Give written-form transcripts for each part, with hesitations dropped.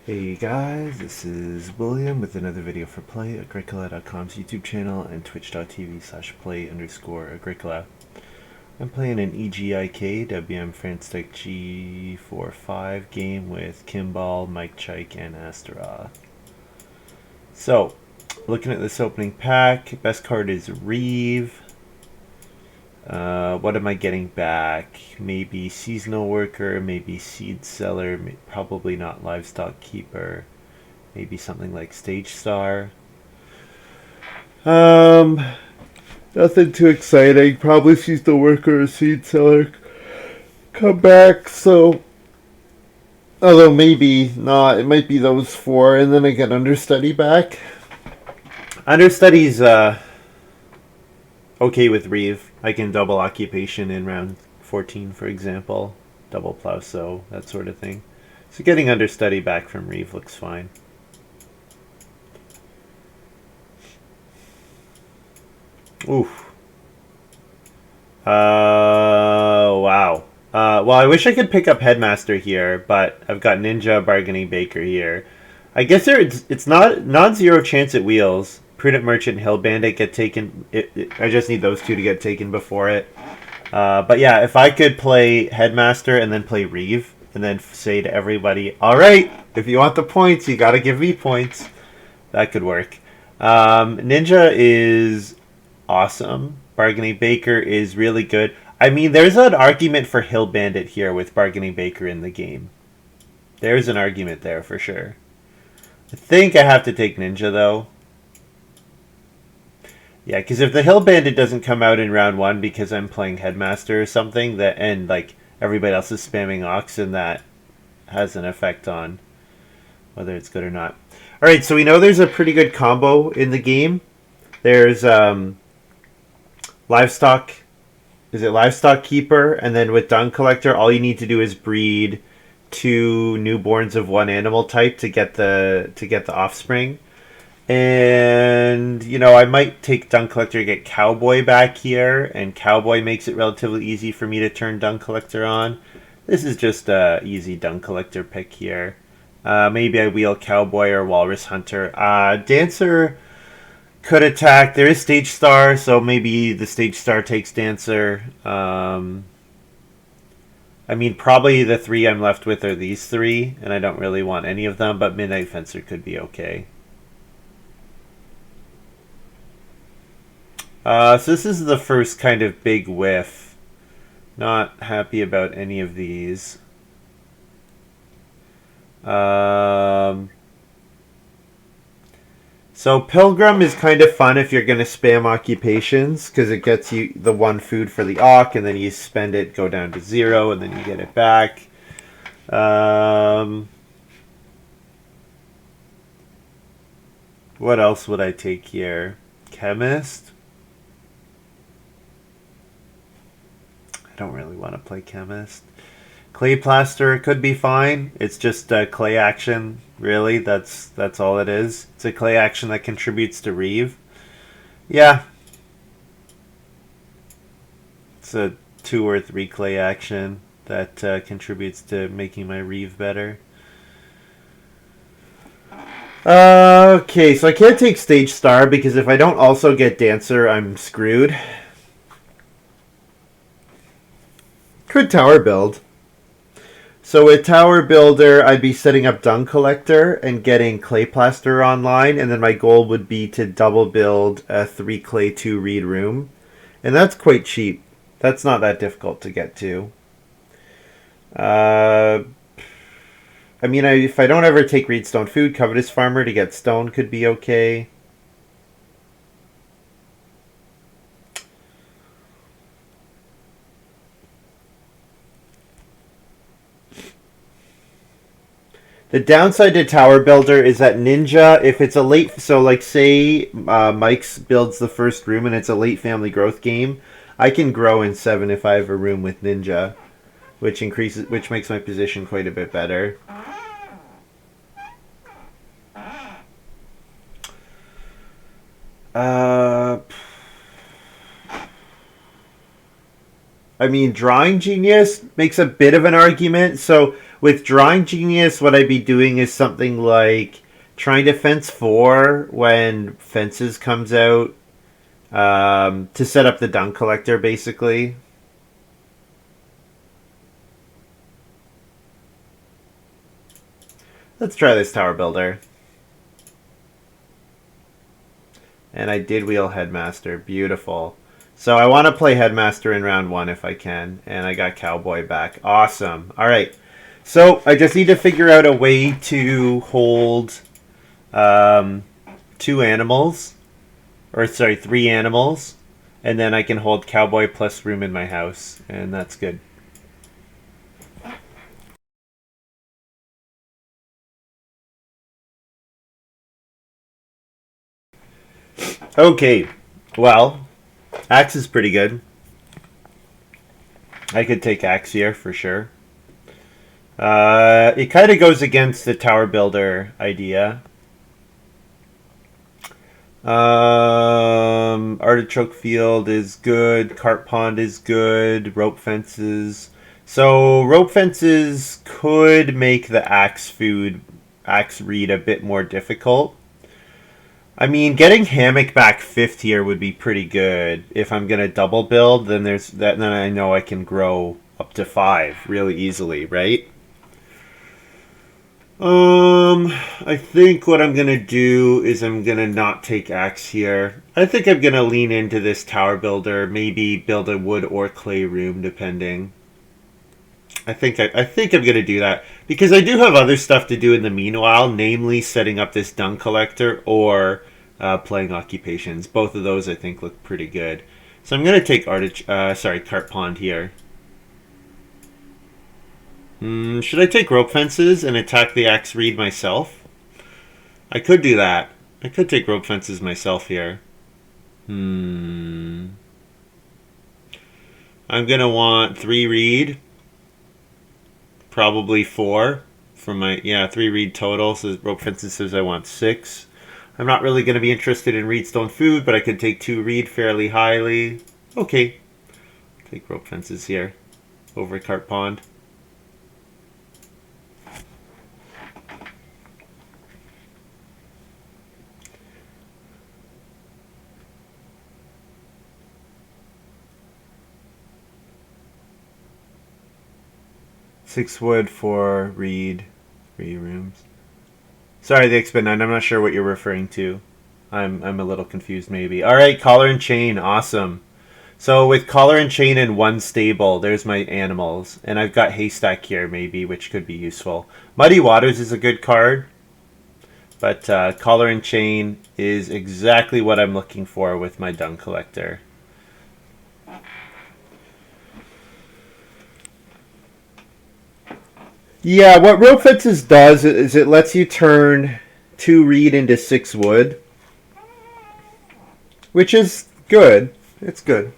Hey guys, this is William with another video for Play-agricola.com's YouTube channel and twitch.tv/play_agricola. I'm playing an EGIK WM France Tech G45 game with Kimball, mikechike, and Astaroth. So, looking at this opening pack, best card is Reeve. What am I getting back? Maybe Seasonal Worker, maybe Seed Seller, probably not Livestock Keeper. Maybe something like Stage Star. Nothing too exciting. Probably Seasonal Worker or Seed Seller come back, so... Although maybe not, it might be those four, and then I get Understudy back. Understudy's, okay with Reeve. I can double Occupation in round 14, for example. Double Plow Sow, that sort of thing. So getting Understudy back from Reeve looks fine. Oof. Wow. Well, I wish I could pick up Headmaster here, but I've got Ninja, Bargaining Baker here. I guess it's not non-zero chance at wheels. Prudent Merchant, Hill Bandit get taken. I just need those two to get taken before it. But yeah, if I could play Headmaster and then play Reeve, and then say to everybody, alright, if you want the points, you gotta give me points. That could work. Ninja is awesome. Bargaining Baker is really good. I mean, there's an argument for Hill Bandit here with Bargaining Baker in the game. There's an argument there for sure. I think I have to take Ninja, though. Yeah, because if the Hill Bandit doesn't come out in round 1 because I'm playing Headmaster or something, and like everybody else is spamming Ox, and that has an effect on whether it's good or not. Alright, so we know there's a pretty good combo in the game. There's Livestock... Is it Livestock Keeper? And then with Dung Collector, all you need to do is breed 2 newborns of one animal type to get the offspring. And, you know, I might take Dung Collector to get Cowboy back here, and Cowboy makes it relatively easy for me to turn Dung Collector on. This is just a easy Dung Collector pick here. Maybe I wheel Cowboy or Walrus Hunter. Dancer could attack. There is Stage Star, so maybe the Stage Star takes Dancer. I mean, probably the 3 I'm left with are these 3, and I don't really want any of them, but Midnight Fencer could be okay. So this is the first kind of big whiff. Not happy about any of these. So Pilgrim is kind of fun if you're going to spam occupations, because it gets you the 1 food for the Ock, and then you spend it, go down to 0, and then you get it back. What else would I take here? Chemist? I don't really want to play Chemist. Clay Plaster could be fine. It's just a clay action, really. That's all it is. It's a clay action that contributes to Reeve. Yeah. It's a 2 or 3 clay action that contributes to making my Reeve better. Okay, so I can't take Stage Star because if I don't also get Dancer, I'm screwed. Could Tower Build. So with Tower Builder, I'd be setting up Dung Collector and getting Clay Plaster online, and then my goal would be to double build a 3 Clay 2 Reed Room. And that's quite cheap. That's not that difficult to get to. I mean, if I don't ever take Reedstone Food, Covetous Farmer to get stone could be okay. The downside to Tower Builder is that Ninja, if it's a late... So, like, say Mike's builds the first room and it's a late family growth game, I can grow in 7 if I have a room with Ninja, which makes my position quite a bit better. I mean, Drawing Genius makes a bit of an argument. So With Drawing Genius, what I'd be doing is something like trying to fence 4 when Fences comes out, to set up the dung collector, basically. Let's try this tower builder. And I did wheel Headmaster. Beautiful. So I want to play Headmaster in round 1 if I can. And I got Cowboy back. Awesome. All right. So I just need to figure out a way to hold 2 animals. Or sorry, 3 animals. And then I can hold Cowboy plus room in my house. And that's good. Okay. Well, Axe is pretty good. I could take Axe here for sure. It kind of goes against the tower builder idea. Artichoke field is good. Cart pond is good. Rope fences. So rope fences could make the axe read a bit more difficult. I mean, getting hammock back 5th here would be pretty good. If I'm gonna double build, then there's that. Then I know I can grow up to 5 really easily, right? I think what I'm gonna do is I'm gonna not take axe here. I think I'm gonna lean into this tower builder. Maybe build a wood or clay room, depending. I think I'm gonna do that because I do have other stuff to do in the meanwhile, namely setting up this dung collector or playing occupations. Both of those I think look pretty good. So I'm gonna take cart pond here. Should I take rope fences and attack the axe reed myself? I could do that. I could take rope fences myself here. I'm gonna want 3 reed. Probably 4 for my 3 reed total. So rope fences says I want 6. I'm not really going to be interested in reedstone food, but I could take 2 reed fairly highly. Okay, take rope fences here over cart pond. Six wood, 4 reed, 3 rooms. Sorry, the X-Men 9. I'm not sure what you're referring to. I'm a little confused, maybe. All right, collar and chain, awesome. So with collar and chain in 1 stable, there's my animals, and I've got haystack here, maybe, which could be useful. Muddy Waters is a good card, but collar and chain is exactly what I'm looking for with my dung collector. Yeah, what rope fences does is it lets you turn 2 reed into 6 wood, which is good. It's good.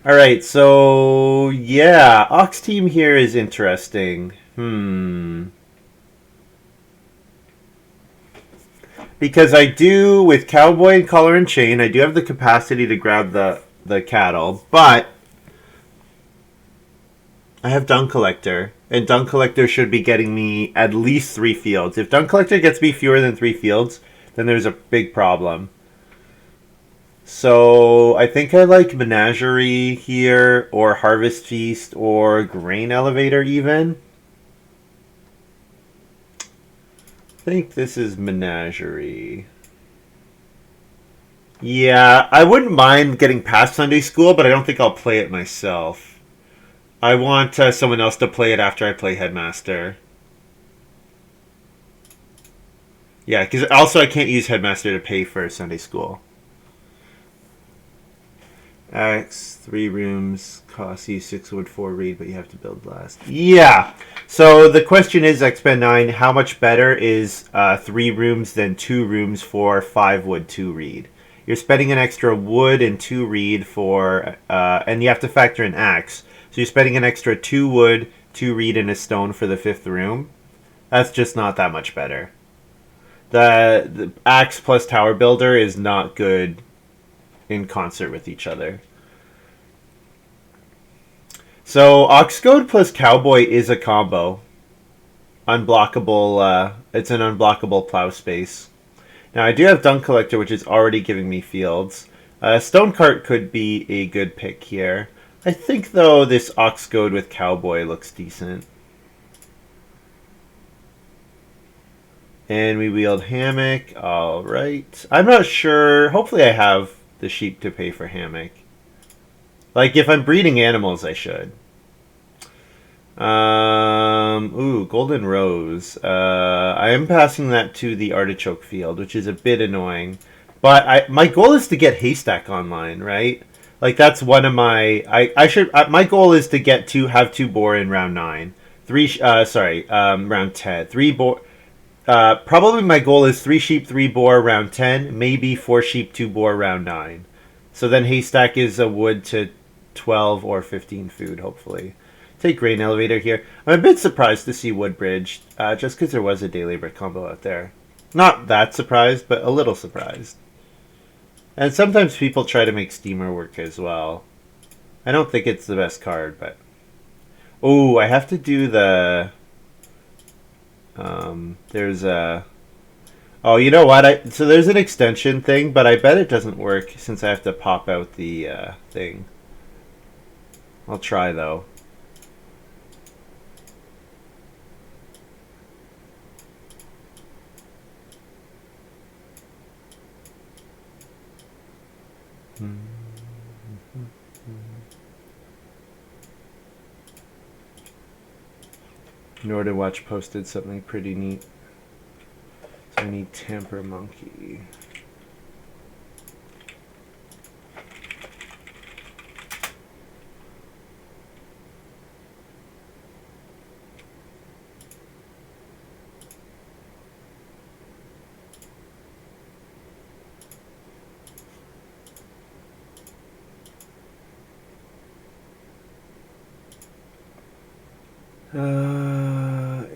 All right, so yeah, Ox team here is interesting. Because I do, with Cowboy and Collar and Chain, I do have the capacity to grab the cattle, but I have Dung Collector, and Dung Collector should be getting me at least 3 fields. If Dung Collector gets me fewer than 3 fields, then there's a big problem. So I think I like Menagerie here, or Harvest Feast, or Grain Elevator even. I think this is Menagerie. Yeah, I wouldn't mind getting past Sunday School, but I don't think I'll play it myself. I want someone else to play it after I play Headmaster. Yeah, because also I can't use Headmaster to pay for Sunday School. X, 3 rooms, cost you 6 wood, 4 reed, but you have to build last. Yeah! So the question is, X-Men 9, how much better is 3 rooms than 2 rooms for 5 wood, 2 reed? You're spending an extra wood and 2 reed for, and you have to factor in axe. So you're spending an extra 2 wood, 2 reed, and a stone for the 5th room. That's just not that much better. The axe plus tower builder is not good in concert with each other. So Oxgoad plus Cowboy is a combo. unblockable. It's an unblockable plow space. Now I do have Dung Collector, which is already giving me fields. Stone Cart could be a good pick here. I think though this Ox Goad with Cowboy looks decent. And we wield Hammock. Alright. I'm not sure. Hopefully I have the sheep to pay for Hammock. Like, if I'm breeding animals, I should. Ooh, Golden Rose. I am passing that to the Artichoke field, which is a bit annoying. But my goal is to get Haystack online, right? Like, that's one of my... my goal is to have 2 boar in round 9. Round 10. 3 boar... probably my goal is 3 sheep, 3 boar, round 10. Maybe 4 sheep, 2 boar, round 9. So then Haystack is a wood to 12 or 15 food, hopefully. Take Grain Elevator here. I'm a bit surprised to see Woodbridge, just because there was a Daily Brick combo out there. Not that surprised, but a little surprised. And sometimes people try to make Steamer work as well. I don't think it's the best card, but... Oh, I have to do the... there's a... Oh, you know what? So there's an extension thing, but I bet it doesn't work since I have to pop out the thing. I'll try, though. Northern Watch posted something pretty neat. So I need Tamper Monkey.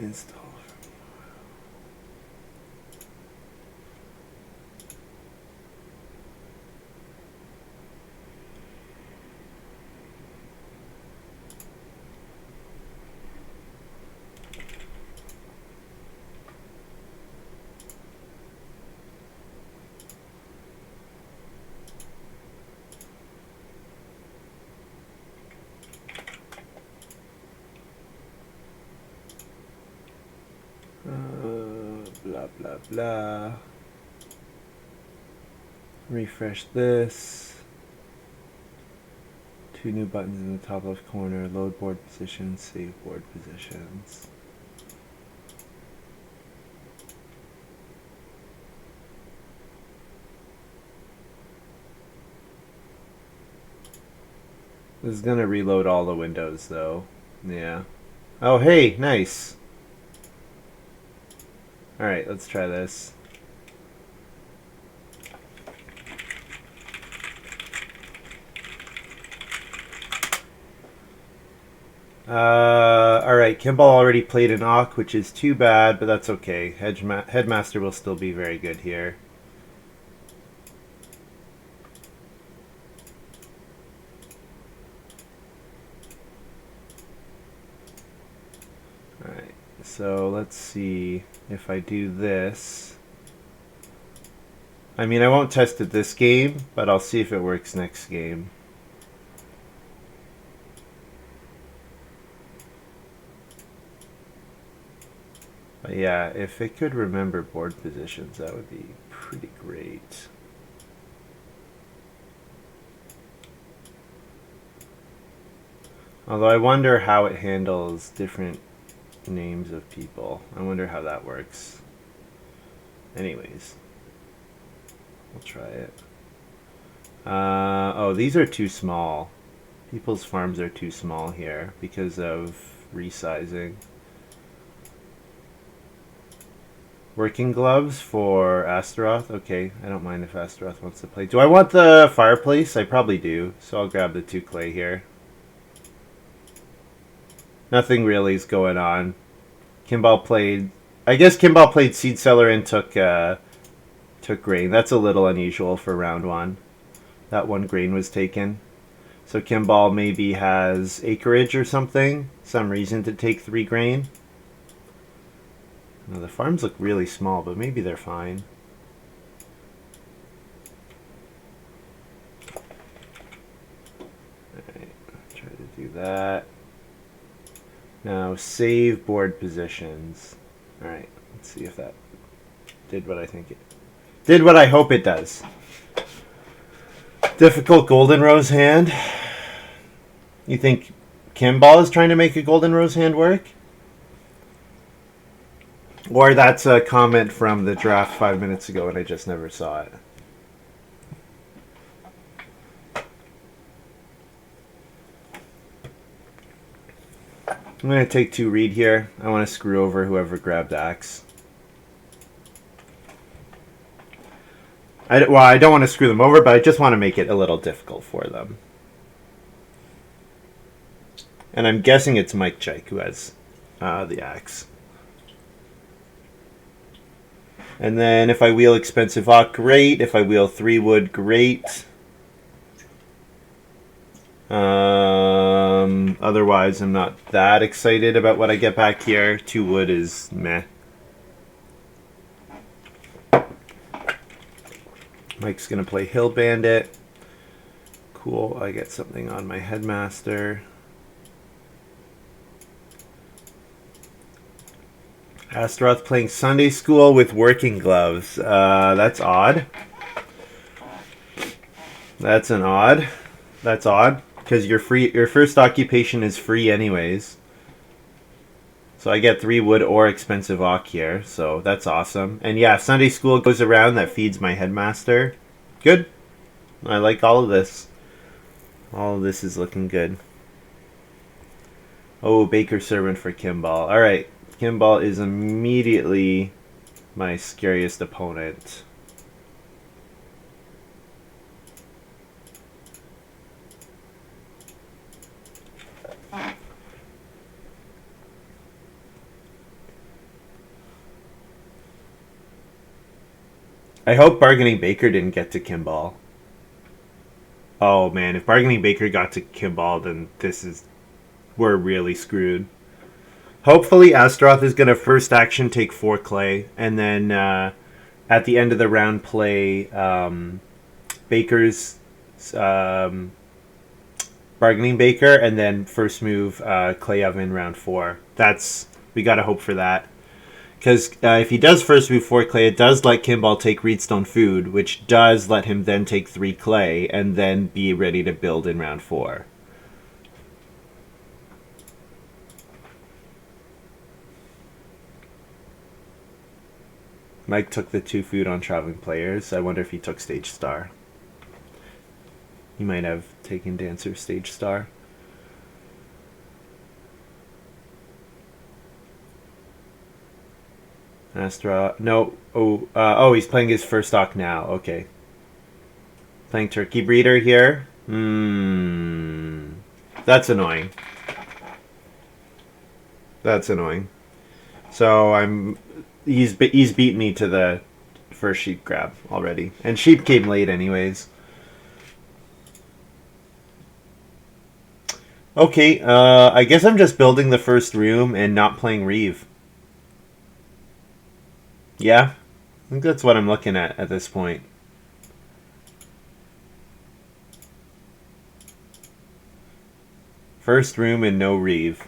Install. Blah, blah, blah. Refresh this. 2 new buttons in the top left corner. Load board positions, save board positions. This is gonna reload all the windows though. Yeah. Oh, hey, nice. Alright, let's try this. Alright, Kimball already played an Auk, which is too bad, but that's okay. Headmaster will still be very good here. Alright, so let's see if I do this. I mean, I won't test it this game, but I'll see if it works next game. But yeah, if it could remember board positions, that would be pretty great. Although I wonder how it handles different names of people. I wonder how that works. Anyways, we'll try it. Oh, these are too small. People's farms are too small here because of resizing. Working gloves for Astaroth. Okay, I don't mind if Astaroth wants to play. Do I want the fireplace? I probably do, so I'll grab the 2 clay here. Nothing really is going on. Kimball played... I guess Kimball played Seed Seller and took grain. That's a little unusual for round 1. That 1 grain was taken. So Kimball maybe has acreage or something. Some reason to take 3 grain. Now, the farms look really small, but maybe they're fine. Alright, try to do that. Now, save board positions. Alright, let's see if that did what I think it did, what I hope it does. Difficult Golden Rose hand. You think Kimball is trying to make a Golden Rose hand work? Or that's a comment from the draft 5 minutes ago and I just never saw it. I'm going to take 2 read here. I want to screw over whoever grabbed axe. Well, I don't want to screw them over, but I just want to make it a little difficult for them. And I'm guessing it's mikechike who has the axe. And then if I wheel expensive oak, great. If I wheel 3 wood, great. Otherwise, I'm not that excited about what I get back here. 2 wood is meh. Mike's going to play Hill Bandit. Cool, I get something on my Headmaster. Astaroth playing Sunday School with working gloves. That's odd. That's odd, because your first occupation is free anyways. So I get 3 wood or expensive oak here, so that's awesome. And yeah, Sunday School goes around, that feeds my Headmaster. Good. I like all of this. All of this is looking good. Oh, Baker Servant for Kimball. Alright, Kimball is immediately my scariest opponent. I hope Bargaining Baker didn't get to Kimball. Oh man, if Bargaining Baker got to Kimball, then we're really screwed. Hopefully Astaroth is going to first action take 4 clay, and then at the end of the round play Baker's Bargaining Baker, and then first move Clay Oven round 4. We got to hope for that. Because if he does first move 4 clay, it does let Kimball take Reedstone Food, which does let him then take 3 clay and then be ready to build in round 4. Mike took the 2 food on Traveling Players. I wonder if he took Stage Star. He might have taken Dancer Stage Star. Astaroth. No. Oh, he's playing his first stock now. Okay. Playing Turkey Breeder here. That's annoying. That's annoying. So he's beat me to the first sheep grab already. And sheep came late anyways. Okay, I guess I'm just building the first room and not playing Reeve. Yeah, I think that's what I'm looking at this point. First room and no Reeve.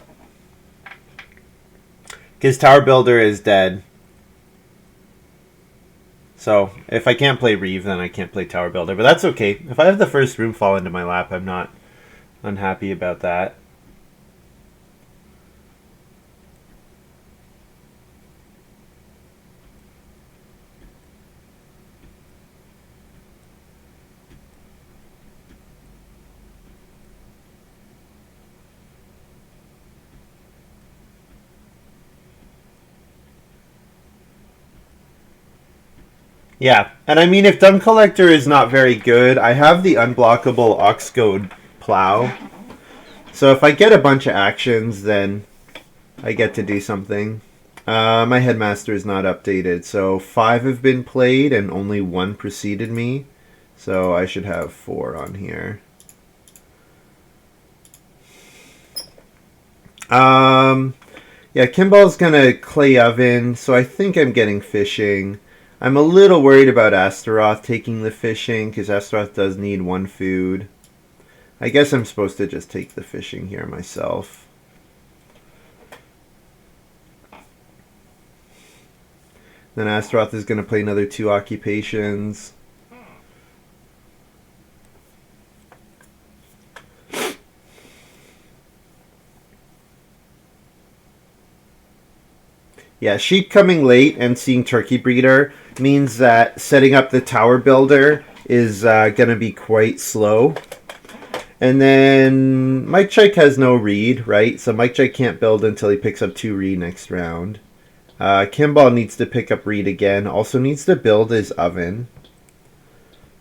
Because Tower Builder is dead. So, if I can't play Reeve, then I can't play Tower Builder. But that's okay. If I have the first room fall into my lap, I'm not unhappy about that. Yeah, and I mean, if Dung Collector is not very good, I have the unblockable Oxgoad Plow. So if I get a bunch of actions, then I get to do something. My Headmaster is not updated, so 5 have been played and only 1 preceded me. So I should have 4 on here. Yeah, Kimball's gonna clay oven, so I think I'm getting fishing. I'm a little worried about Astaroth taking the fishing, because Astaroth does need one food. I guess I'm supposed to just take the fishing here myself. Then Astaroth is going to play another 2 occupations. Yeah, sheep coming late and seeing turkey breeder means that setting up the tower builder is going to be quite slow. And then mikechike has no reed, right? So mikechike can't build until he picks up 2 reed next round. Kimball needs to pick up reed again. Also needs to build his oven.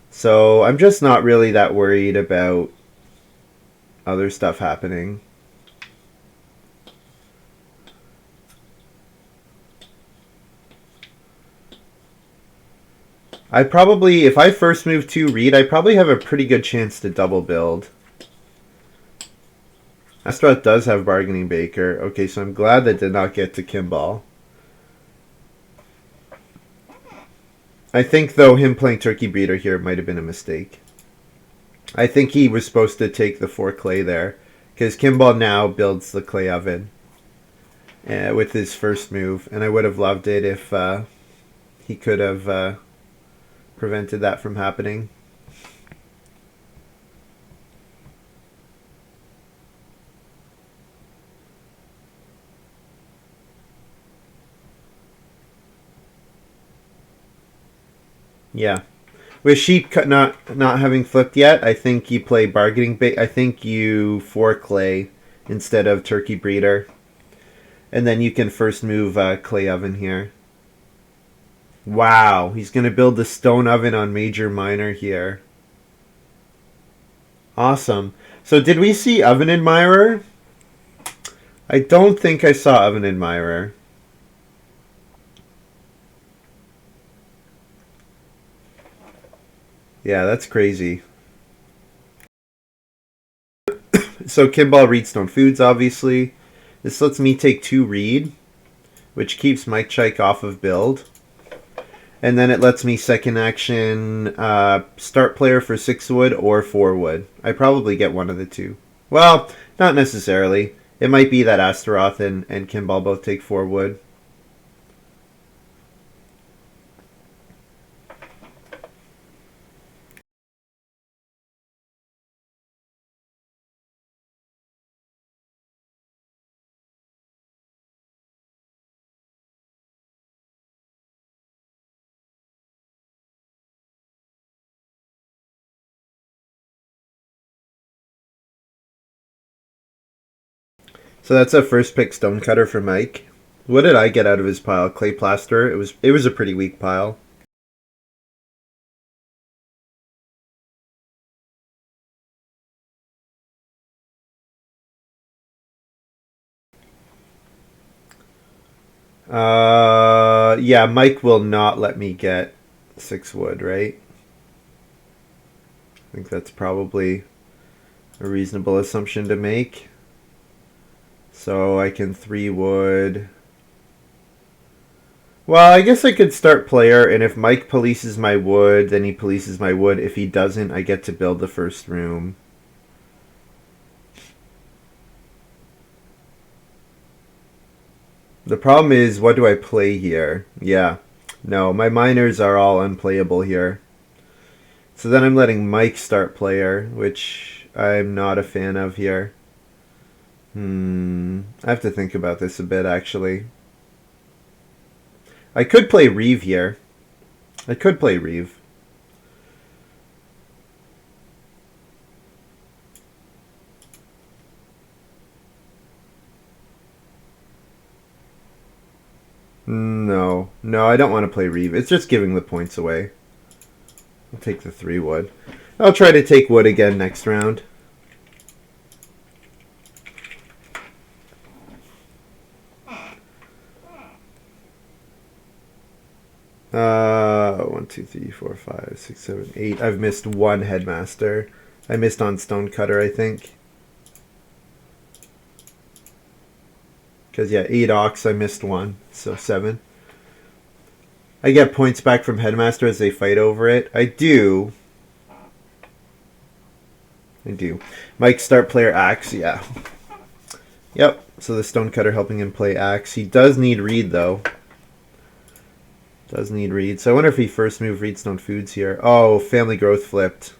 So I'm just not really that worried about other stuff happening. I probably, if I first move 2 reed, I probably have a pretty good chance to double build. Astaroth does have bargaining baker. Okay, so I'm glad that did not get to Kimball. I think, though, him playing turkey breeder here might have been a mistake. I think he was supposed to take the 4 clay there, because Kimball now builds the clay oven with his first move, and I would have loved it if he could have prevented that from happening. Yeah. With sheep not having flipped yet, I think you play bargaining bait. I think you 4 clay instead of turkey breeder. And then you can first move clay oven here. Wow, he's going to build the stone oven on major minor here. Awesome. So did we see oven admirer? I don't think I saw oven admirer. Yeah, that's crazy. So Kimball Reedstone Foods, obviously. This lets me take 2 reed, which keeps mikechike off of build. And then it lets me second action start player for 6 wood or 4 wood. I probably get one of the 2. Well, not necessarily. It might be that Astaroth and Kimball both take 4 wood. So that's a first pick stonecutter for Mike. What did I get out of his pile? Clay plaster. It was a pretty weak pile. Yeah, Mike will not let me get 6 wood, right? I think that's probably a reasonable assumption to make. So I can 3 wood. Well, I guess I could start player, and if Mike polices my wood, then he polices my wood. If he doesn't, I get to build the first room. The problem is, what do I play here? Yeah. No, my miners are all unplayable here. So then I'm letting Mike start player, which I'm not a fan of here. I have to think about this a bit, actually. I could play Reeve here. I could play Reeve. No. No, I don't want to play Reeve. It's just giving the points away. I'll take the 3 wood. I'll try to take wood again next round. One, two, three, four, five, six, seven, 8. I've missed 1 headmaster. I missed on stonecutter, I think. Because, yeah, 8 ox, I missed 1, so 7. I get points back from Headmaster as they fight over it. I do. Mike, start player Axe, yeah. Yep, so the Stonecutter helping him play Axe. He does need Reed, though. Does need Reed. So I wonder if he first move Reedstone Foods here. Oh, Family Growth flipped.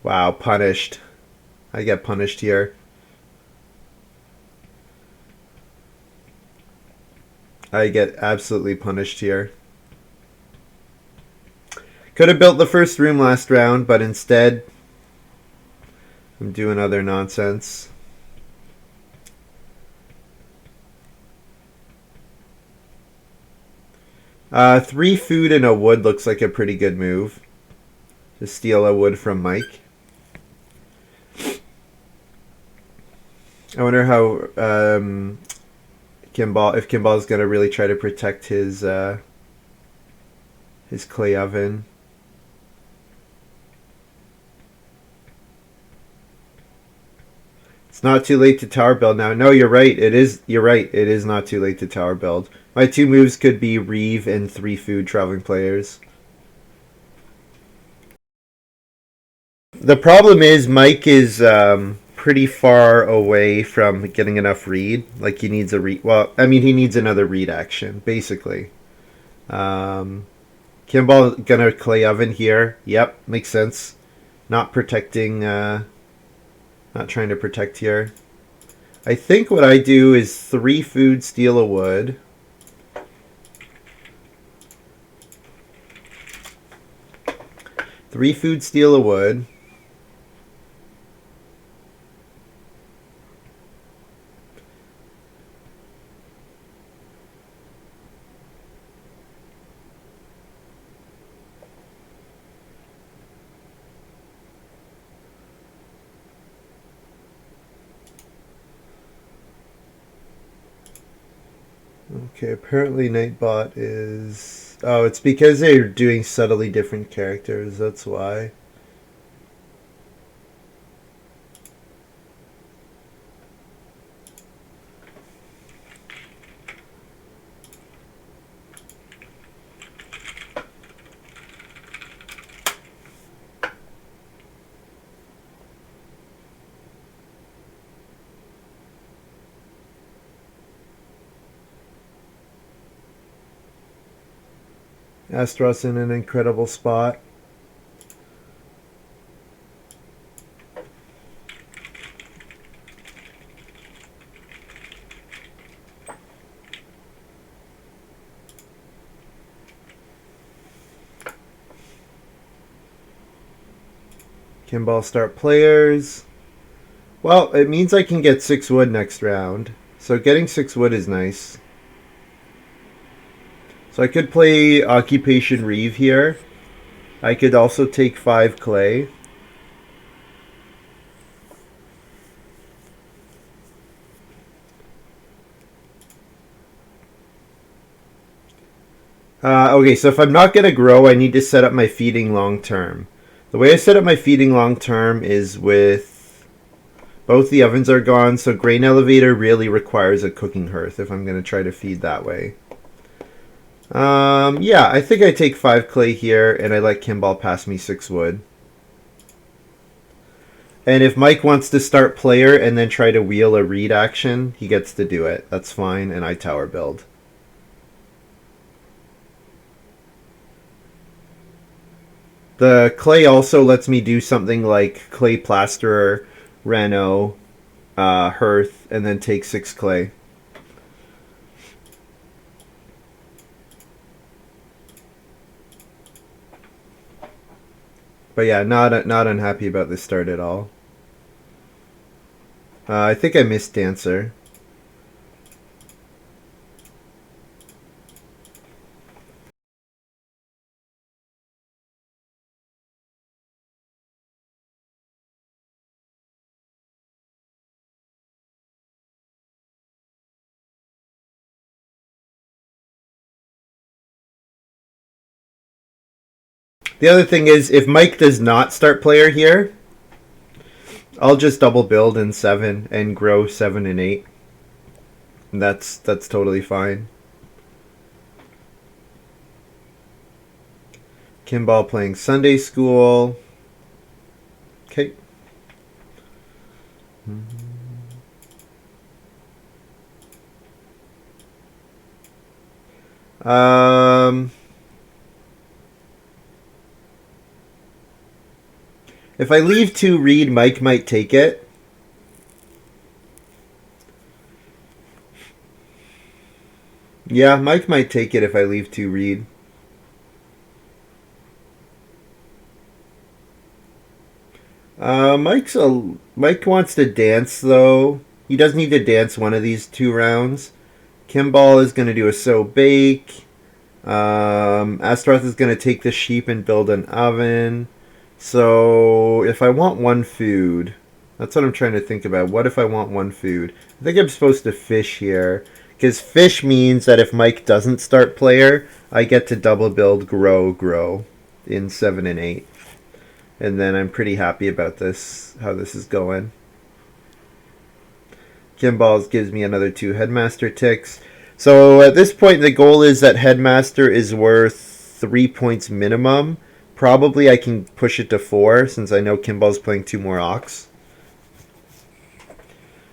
Wow, punished. I get punished here. I get absolutely punished here. Could have built the first room last round, but instead I'm doing other nonsense. Three food and a wood looks like a pretty good move. To steal a wood from Mike. I wonder how Kimball, if Kimball's gonna really try to protect his clay oven. It's not too late to tower build now. No, you're right. It is. You're right. It is not too late to tower build. My 2 moves could be Reeve and 3 food traveling players. The problem is Mike is pretty far away from getting enough read. Like he needs a read. Well, I mean he needs another read action basically. Kimball gonna clay oven here. Yep, makes sense. Not protecting. Not trying to protect here. I think what I do is 3 food, steal a wood. Three food, steal a wood. Okay, apparently Nightbot is... Oh, it's because they're doing subtly different characters, that's why. Astaroth's in an incredible spot. Kimball start players. Well, it means I can get 6 wood next round. So getting 6 wood is nice. So I could play Occupation Reeve here. I could also take 5 clay. Okay, so if I'm not going to grow, I need to set up my feeding long term. The way I set up my feeding long term is with both the ovens are gone, so grain elevator really requires a cooking hearth if I'm going to try to feed that way. Yeah, I think I take 5 clay here, and I let Kimball pass me 6 wood. And if Mike wants to start player and then try to wheel a read action, he gets to do it. That's fine, and I tower build. The clay also lets me do something like clay plasterer, reno, hearth, and then take 6 clay. But yeah, not unhappy about this start at all. I think I missed Dancer. The other thing is, if Mike does not start player here, I'll just double build in 7 and grow 7 and 8. That's totally fine. Kimball playing Sunday school. Okay. Um, if I leave 2 read, Mike might take it. Yeah, Mike might take it if I leave 2 read. Mike wants to dance though. He does need to dance one of these 2 rounds. Kimball is going to do a so bake. Astaroth is going to take the sheep and build an oven. So if I want 1 food, that's what I'm trying to think about. What if I want 1 food? I think I'm supposed to fish here. Because fish means that if Mike doesn't start player, I get to double build grow in 7 and 8. And then I'm pretty happy about this, how this is going. Kimball gives me another 2 headmaster ticks. So at this point, the goal is that headmaster is worth 3 points minimum. Probably I can push it to 4 since I know Kimball's playing 2 more ox.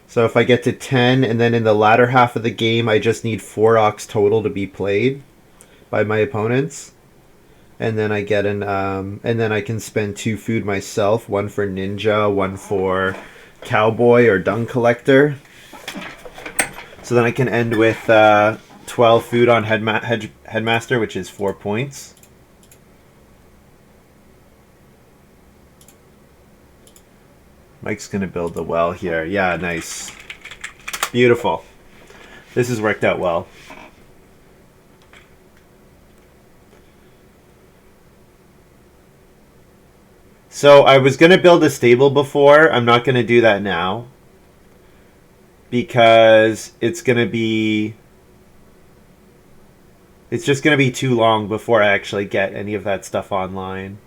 So if I get to 10, and then in the latter half of the game, I just need 4 ox total to be played by my opponents. And then I get and then I can spend 2 food myself, 1 for ninja, 1 for cowboy or dung collector. So then I can end with 12 food on headmaster, which is 4 points. Mike's going to build the well here. Yeah, nice. Beautiful. This has worked out well. So I was going to build a stable before. I'm not going to do that now. Because it's going to be... It's just going to be too long before I actually get any of that stuff online.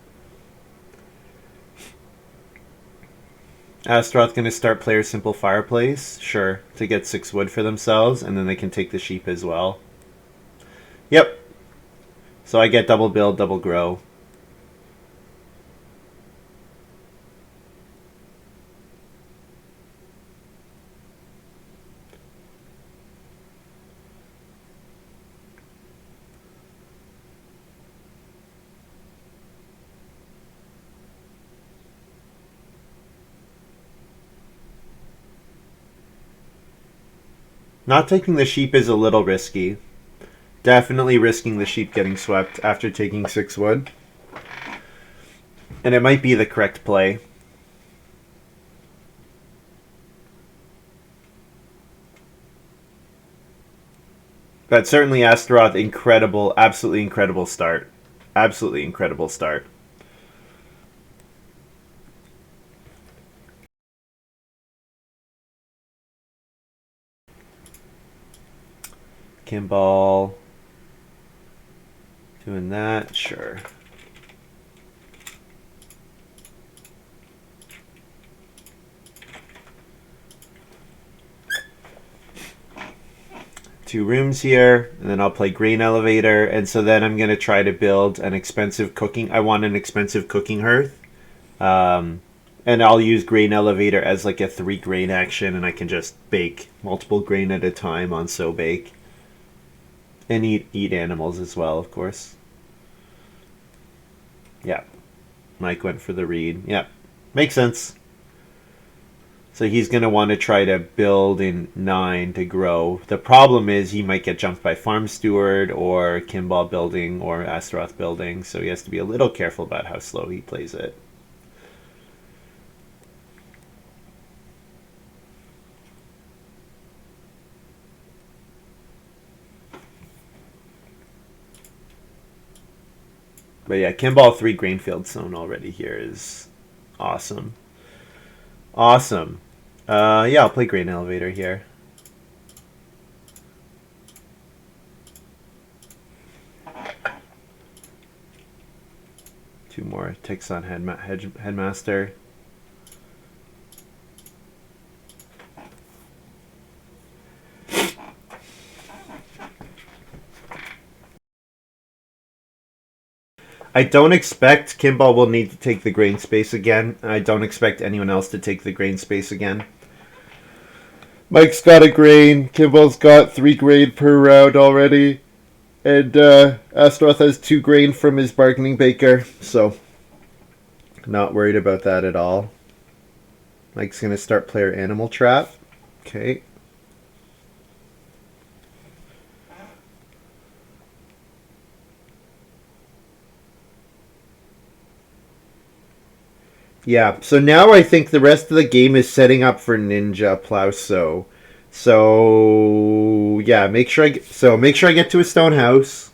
Astaroth going to start player simple fireplace. Sure, to get 6 wood for themselves. And then they can take the sheep as well. Yep. So I get double build, double grow. Not taking the sheep is a little risky. Definitely risking the sheep getting swept after taking 6 wood. And it might be the correct play. But certainly Astaroth, incredible, absolutely incredible start. Absolutely incredible start. Kimball. Doing that, sure. Two rooms here, and then I'll play grain elevator, and so then I'm going to try to build an expensive cooking. I want an expensive cooking hearth. And I'll use grain elevator as like a 3 grain action, and I can just bake multiple grain at a time on so bake. And eat animals as well, of course. Yeah. Mike went for the read. Yeah. Makes sense. So he's going to want to try to build in 9 to grow. The problem is he might get jumped by Farm Steward or Kimball building or Astaroth building, so he has to be a little careful about how slow he plays it. But yeah, Kimball 3 Grainfield zone already here is awesome. Awesome. Yeah, I'll play Grain Elevator here. Two more ticks on Headmaster. I don't expect Kimball will need to take the grain space again. I don't expect anyone else to take the grain space again. Mike's got a grain. Kimball's got 3 grain per round already. And Astaroth has 2 grain from his bargaining baker. So, not worried about that at all. Mike's going to start player Animal Trap. Okay. Yeah, so now I think the rest of the game is setting up for Ninja Plow Sow. So yeah, make sure I get to a stone house.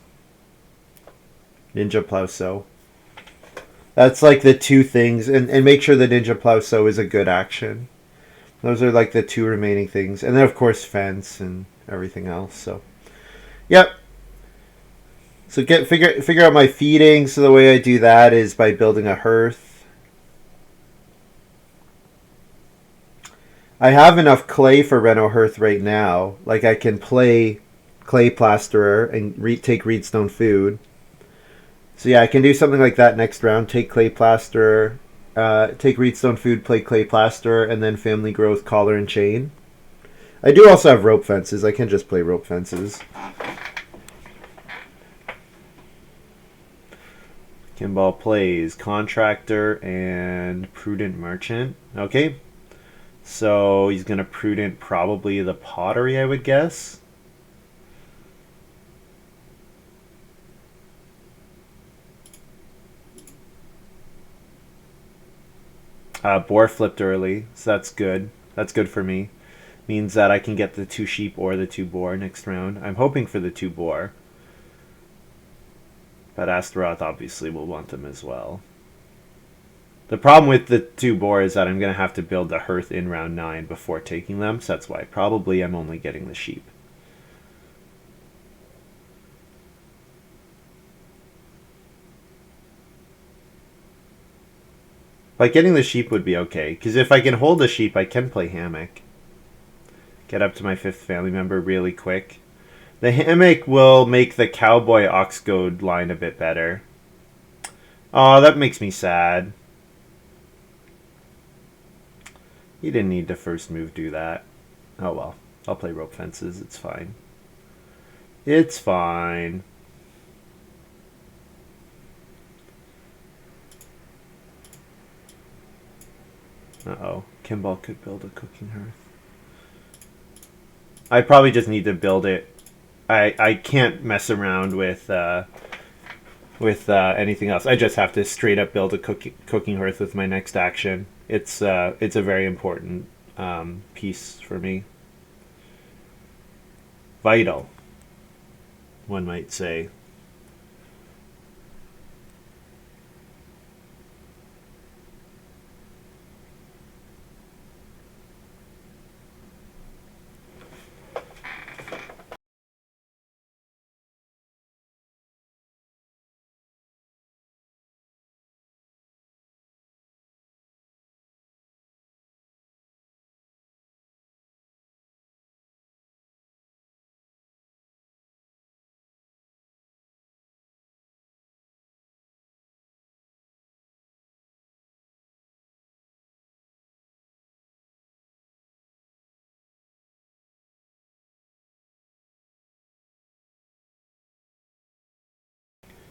Ninja Plow Sow. That's like the 2 things, and make sure the Ninja Plow Sow is a good action. Those are like the 2 remaining things, and then of course fence and everything else. So, yep. So figure out my feeding. So the way I do that is by building a hearth. I have enough clay for Reno Hearth right now. Like I can play clay plasterer and take reedstone food. So yeah, I can do something like that next round. Take clay plasterer, take reedstone food, play clay plasterer, and then family growth, collar and chain. I do also have rope fences. I can just play rope fences. Kimball plays contractor and prudent merchant. Okay. So he's going to prudent probably the pottery, I would guess. Boar flipped early, so that's good. That's good for me. Means that I can get the 2 sheep or the 2 boar next round. I'm hoping for the 2 boar. But Astaroth obviously will want them as well. The problem with the 2 boar is that I'm going to have to build the hearth in round 9 before taking them, so that's why probably I'm only getting the sheep. Like getting the sheep would be okay, because if I can hold a sheep, I can play hammock. Get up to my 5th family member really quick. The hammock will make the cowboy ox goad line a bit better. Oh, that makes me sad. He didn't need to first move do that. Oh well, I'll play rope fences. It's fine. It's fine. Uh-oh. Kimball could build a cooking hearth. I probably just need to build it. I can't mess around with anything else. I just have to straight up build a cooking hearth with my next action. It's a very important piece for me. Vital, one might say.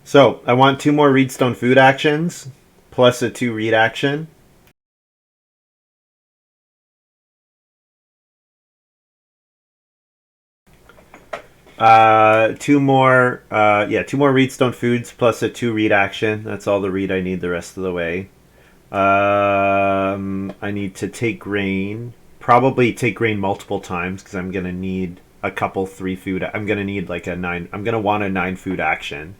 So I want 2 more reedstone food actions, plus a 2 reed action. Two more, 2 more reedstone foods plus a 2 reed action. That's all the reed I need the rest of the way. I need to take grain. Probably take grain multiple times because I'm gonna need a couple 3 food. I'm gonna need like a 9. I'm gonna want a 9 food action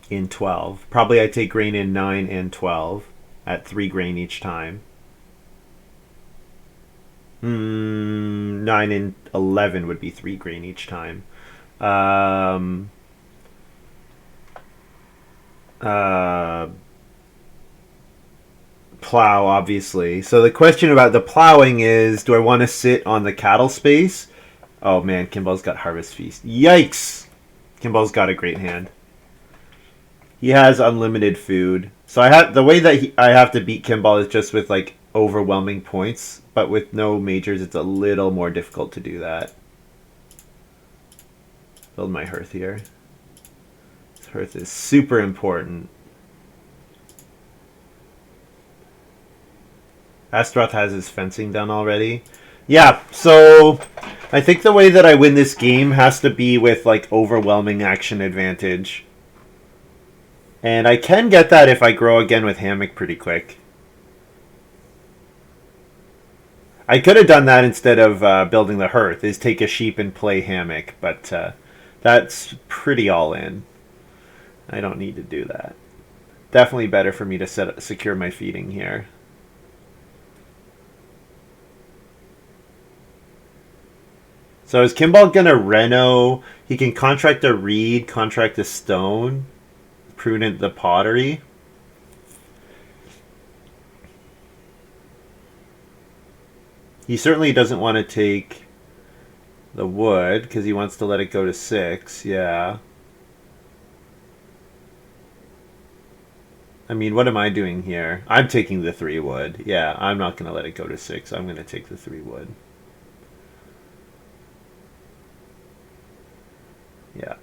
in 12. Probably I take grain in 9 and 12 at 3 grain each time. 9 and 11 would be 3 grain each time. Plow, obviously. So the question about the plowing is, do I want to sit on the cattle space? Oh man, Kimball's got Harvest Feast. Yikes! Kimball's got a great hand. He has unlimited food. So I have the way that I have to beat Kimball is just with like overwhelming points, but with no majors, it's a little more difficult to do that. Build my hearth here. This hearth is super important. Astaroth has his fencing done already. Yeah, so I think the way that I win this game has to be with like overwhelming action advantage. And I can get that if I grow again with hammock pretty quick. I could have done that instead of building the hearth, is take a sheep and play hammock, but that's pretty all in. I don't need to do that. Definitely better for me to secure my feeding here. So is Kimball gonna reno? He can contract a reed, contract a stone, prudent the pottery. He certainly doesn't want to take the wood because he wants to let it go to 6. Yeah. I mean, what am I doing here? I'm taking the 3 wood. Yeah, I'm not going to let it go to 6. I'm going to take the 3 wood. Yeah.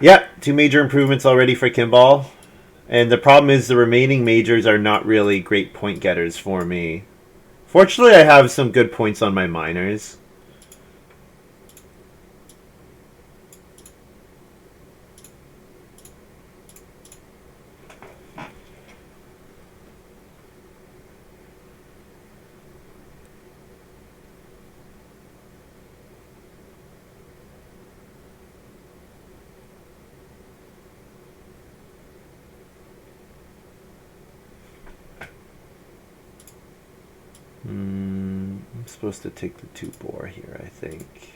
Yeah, 2 major improvements already for Kimball. And the problem is the remaining majors are not really great point getters for me. Fortunately, I have some good points on my minors. I'm supposed to take the 2 boar here, I think.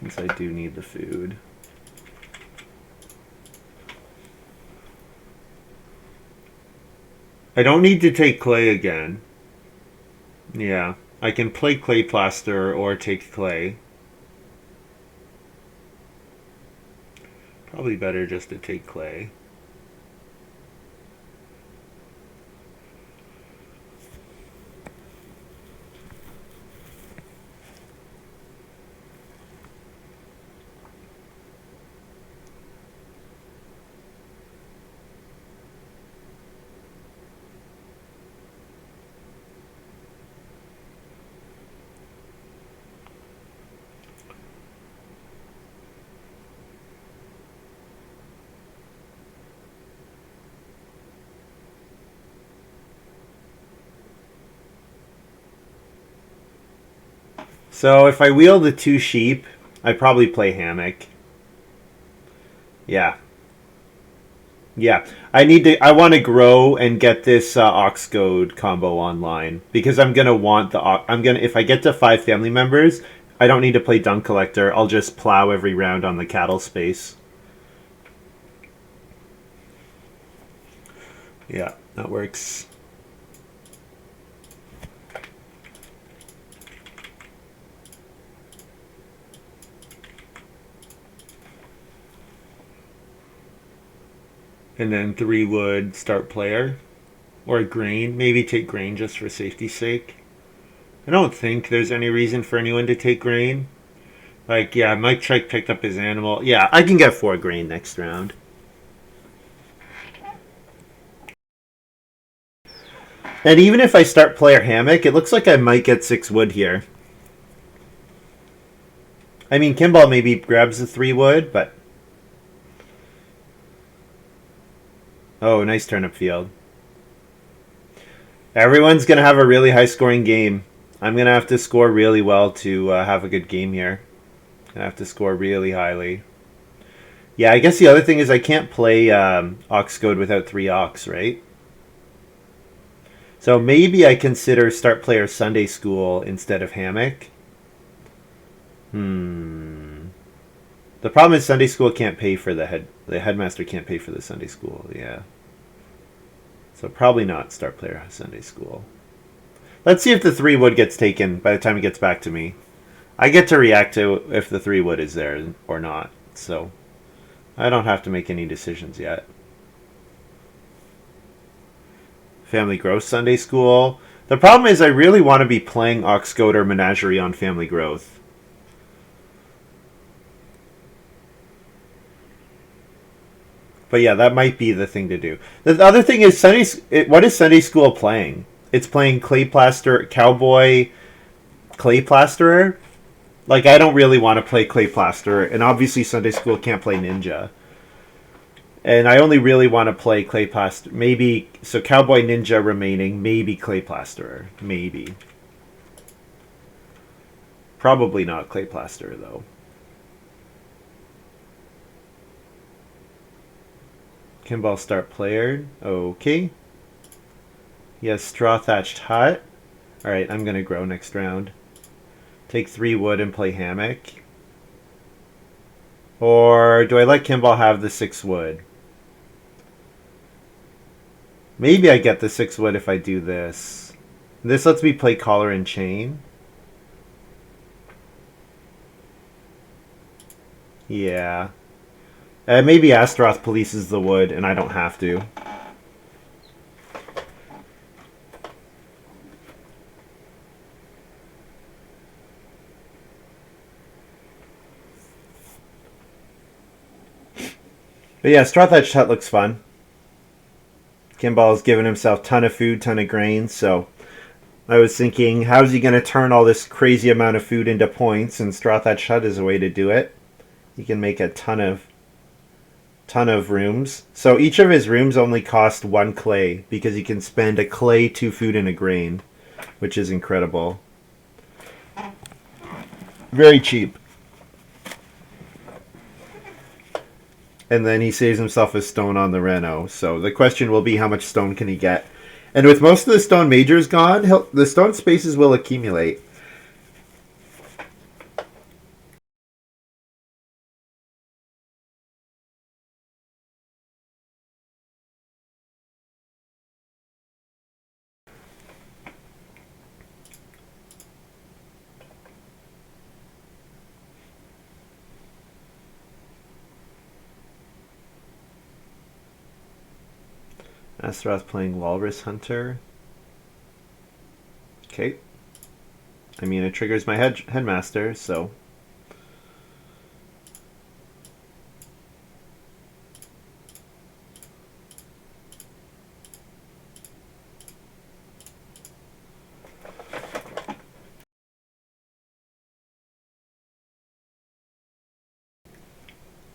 Since I do need the food. I don't need to take clay again. Yeah. I can play clay plaster or take clay. Probably better just to take clay. So if I wheel the 2 sheep, I probably play hammock. Yeah. Yeah. I want to grow and get this ox goad combo online because I'm going to want if I get to 5 family members, I don't need to play dung collector. I'll just plow every round on the cattle space. Yeah, that works. And then 3 wood start player. Or grain. Maybe take grain just for safety's sake. I don't think there's any reason for anyone to take grain. Like, yeah, mikechike picked up his animal. Yeah, I can get 4 grain next round. And even if I start player hammock, it looks like I might get 6 wood here. I mean, Kimball maybe grabs the 3 wood, but... Oh, nice turnip field. Everyone's going to have a really high-scoring game. I'm going to have to score really well to have a good game here. I have to score really highly. Yeah, I guess the other thing is I can't play Ox Goad without 3 Ox, right? So maybe I consider start player Sunday School instead of Hammock. The problem is Sunday School can't pay for the headmaster can't pay for the Sunday School, yeah. So probably not start player Sunday School. Let's see if the 3 wood gets taken by the time it gets back to me. I get to react to if the 3 wood is there or not. So I don't have to make any decisions yet. Family Growth Sunday School. The problem is I really want to be playing Ox Goat or Menagerie on Family Growth. But yeah, that might be the thing to do. The other thing is what is Sunday School playing? It's playing Clay Plaster Cowboy Clay Plasterer. Like, I don't really want to play Clay Plasterer, and obviously Sunday School can't play Ninja. And I only really want to play Clay Plaster. Maybe, so Cowboy Ninja remaining, maybe Clay Plasterer. Maybe. Probably not Clay Plasterer, though. Kimball start player. Okay. He has Straw Thatched Hut. Alright, I'm going to grow next round. Take 3 wood and play Hammock. Or do I let Kimball have the 6 wood? Maybe I get the 6 wood if I do this. This lets me play Collar and Chain. Yeah. Maybe Astaroth polices the wood and I don't have to. But yeah, Straw Thatched Hut looks fun. Kimball's given himself ton of food, ton of grain, so I was thinking, how's he going to turn all this crazy amount of food into points? And Straw Thatched Hut is a way to do it. He can make a ton of rooms. So each of his rooms only cost 1 clay because he can spend a clay, 2 food, and a grain, which is incredible. Very cheap. And then he saves himself a stone on the Reno. So the question will be, how much stone can he get? And with most of the stone majors gone, the stone spaces will accumulate. Astaroth playing Walrus Hunter. Okay. I mean, it triggers my headmaster, so.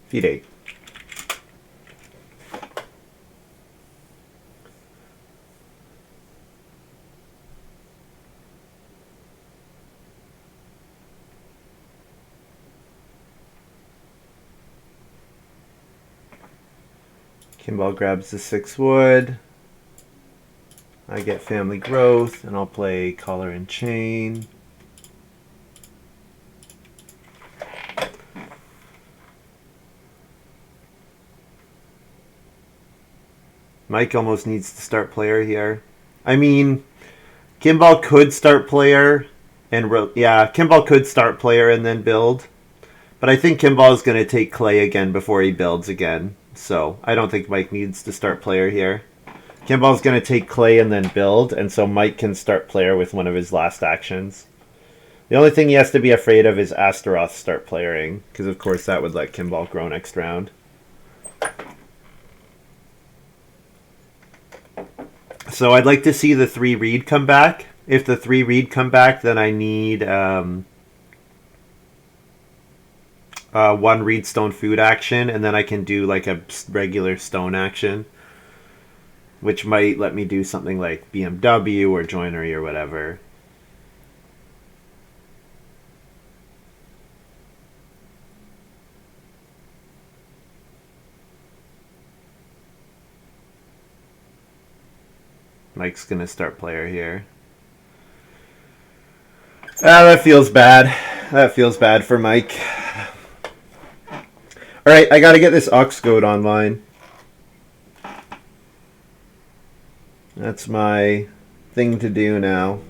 Feed 8. Kimball grabs the 6 wood. I get Family Growth, and I'll play Collar and Chain. Mike almost needs to start player here. I mean, Kimball could start player, and Kimball could start player and then build. But I think Kimball is going to take clay again before he builds again. So I don't think Mike needs to start player here. Kimball's going to take clay and then build, and so Mike can start player with one of his last actions. The only thing he has to be afraid of is Astaroth start playering, because of course that would let Kimball grow next round. So I'd like to see the 3 reed come back. If the 3 reed come back, then I need 1 reed stone food action, and then I can do like a regular stone action, which might let me do something like BMW or joinery or whatever. Mike's gonna start player here. That feels bad. That feels bad for Mike. Alright, I gotta get this Ox Goat online. That's my thing to do now.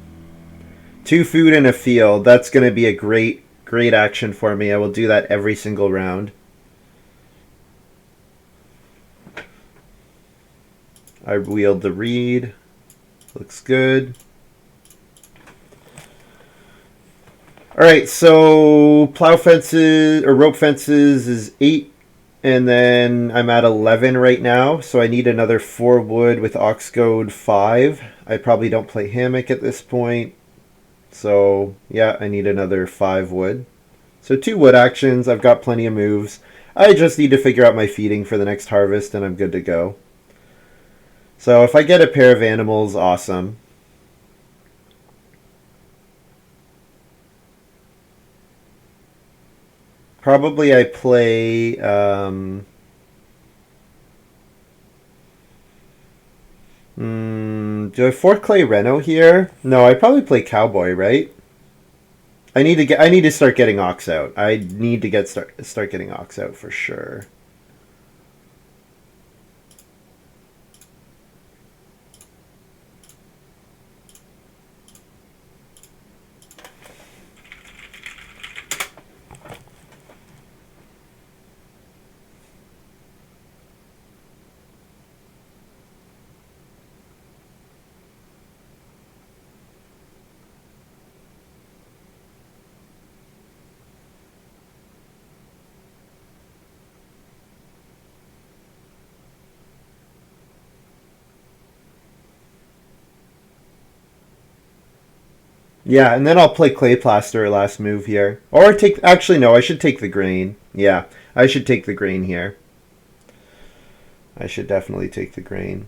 2 food in a field. That's gonna be a great Great action for me. I will do that every single round. I wield the reed. Looks good. Alright, so plow fences or rope fences is 8, and then I'm at 11 right now, so I need another 4 wood with ox goad 5. I probably don't play hammock at this point, so yeah, I need another 5 wood. So 2 wood actions, I've got plenty of moves. I just need to figure out my feeding for the next harvest and I'm good to go. So if I get a pair of animals, awesome. Probably I play do I fourth clay Reno here? No, I probably play cowboy, right? I need to start getting ox out. I need to start getting ox out for sure. Yeah, and then I'll play clay plaster last move here. Or take actually no, I should take the grain. Yeah, I should take the grain here. I should definitely take the grain.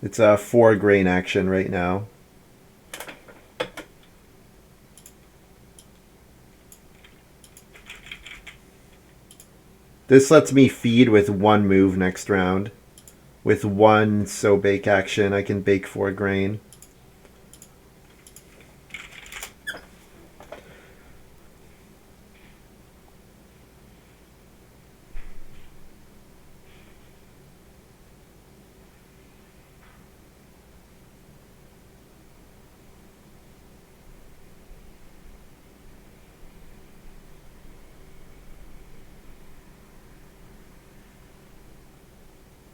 It's a 4 grain action right now. This lets me feed with 1 move next round. With 1 so bake action, I can bake 4 grain.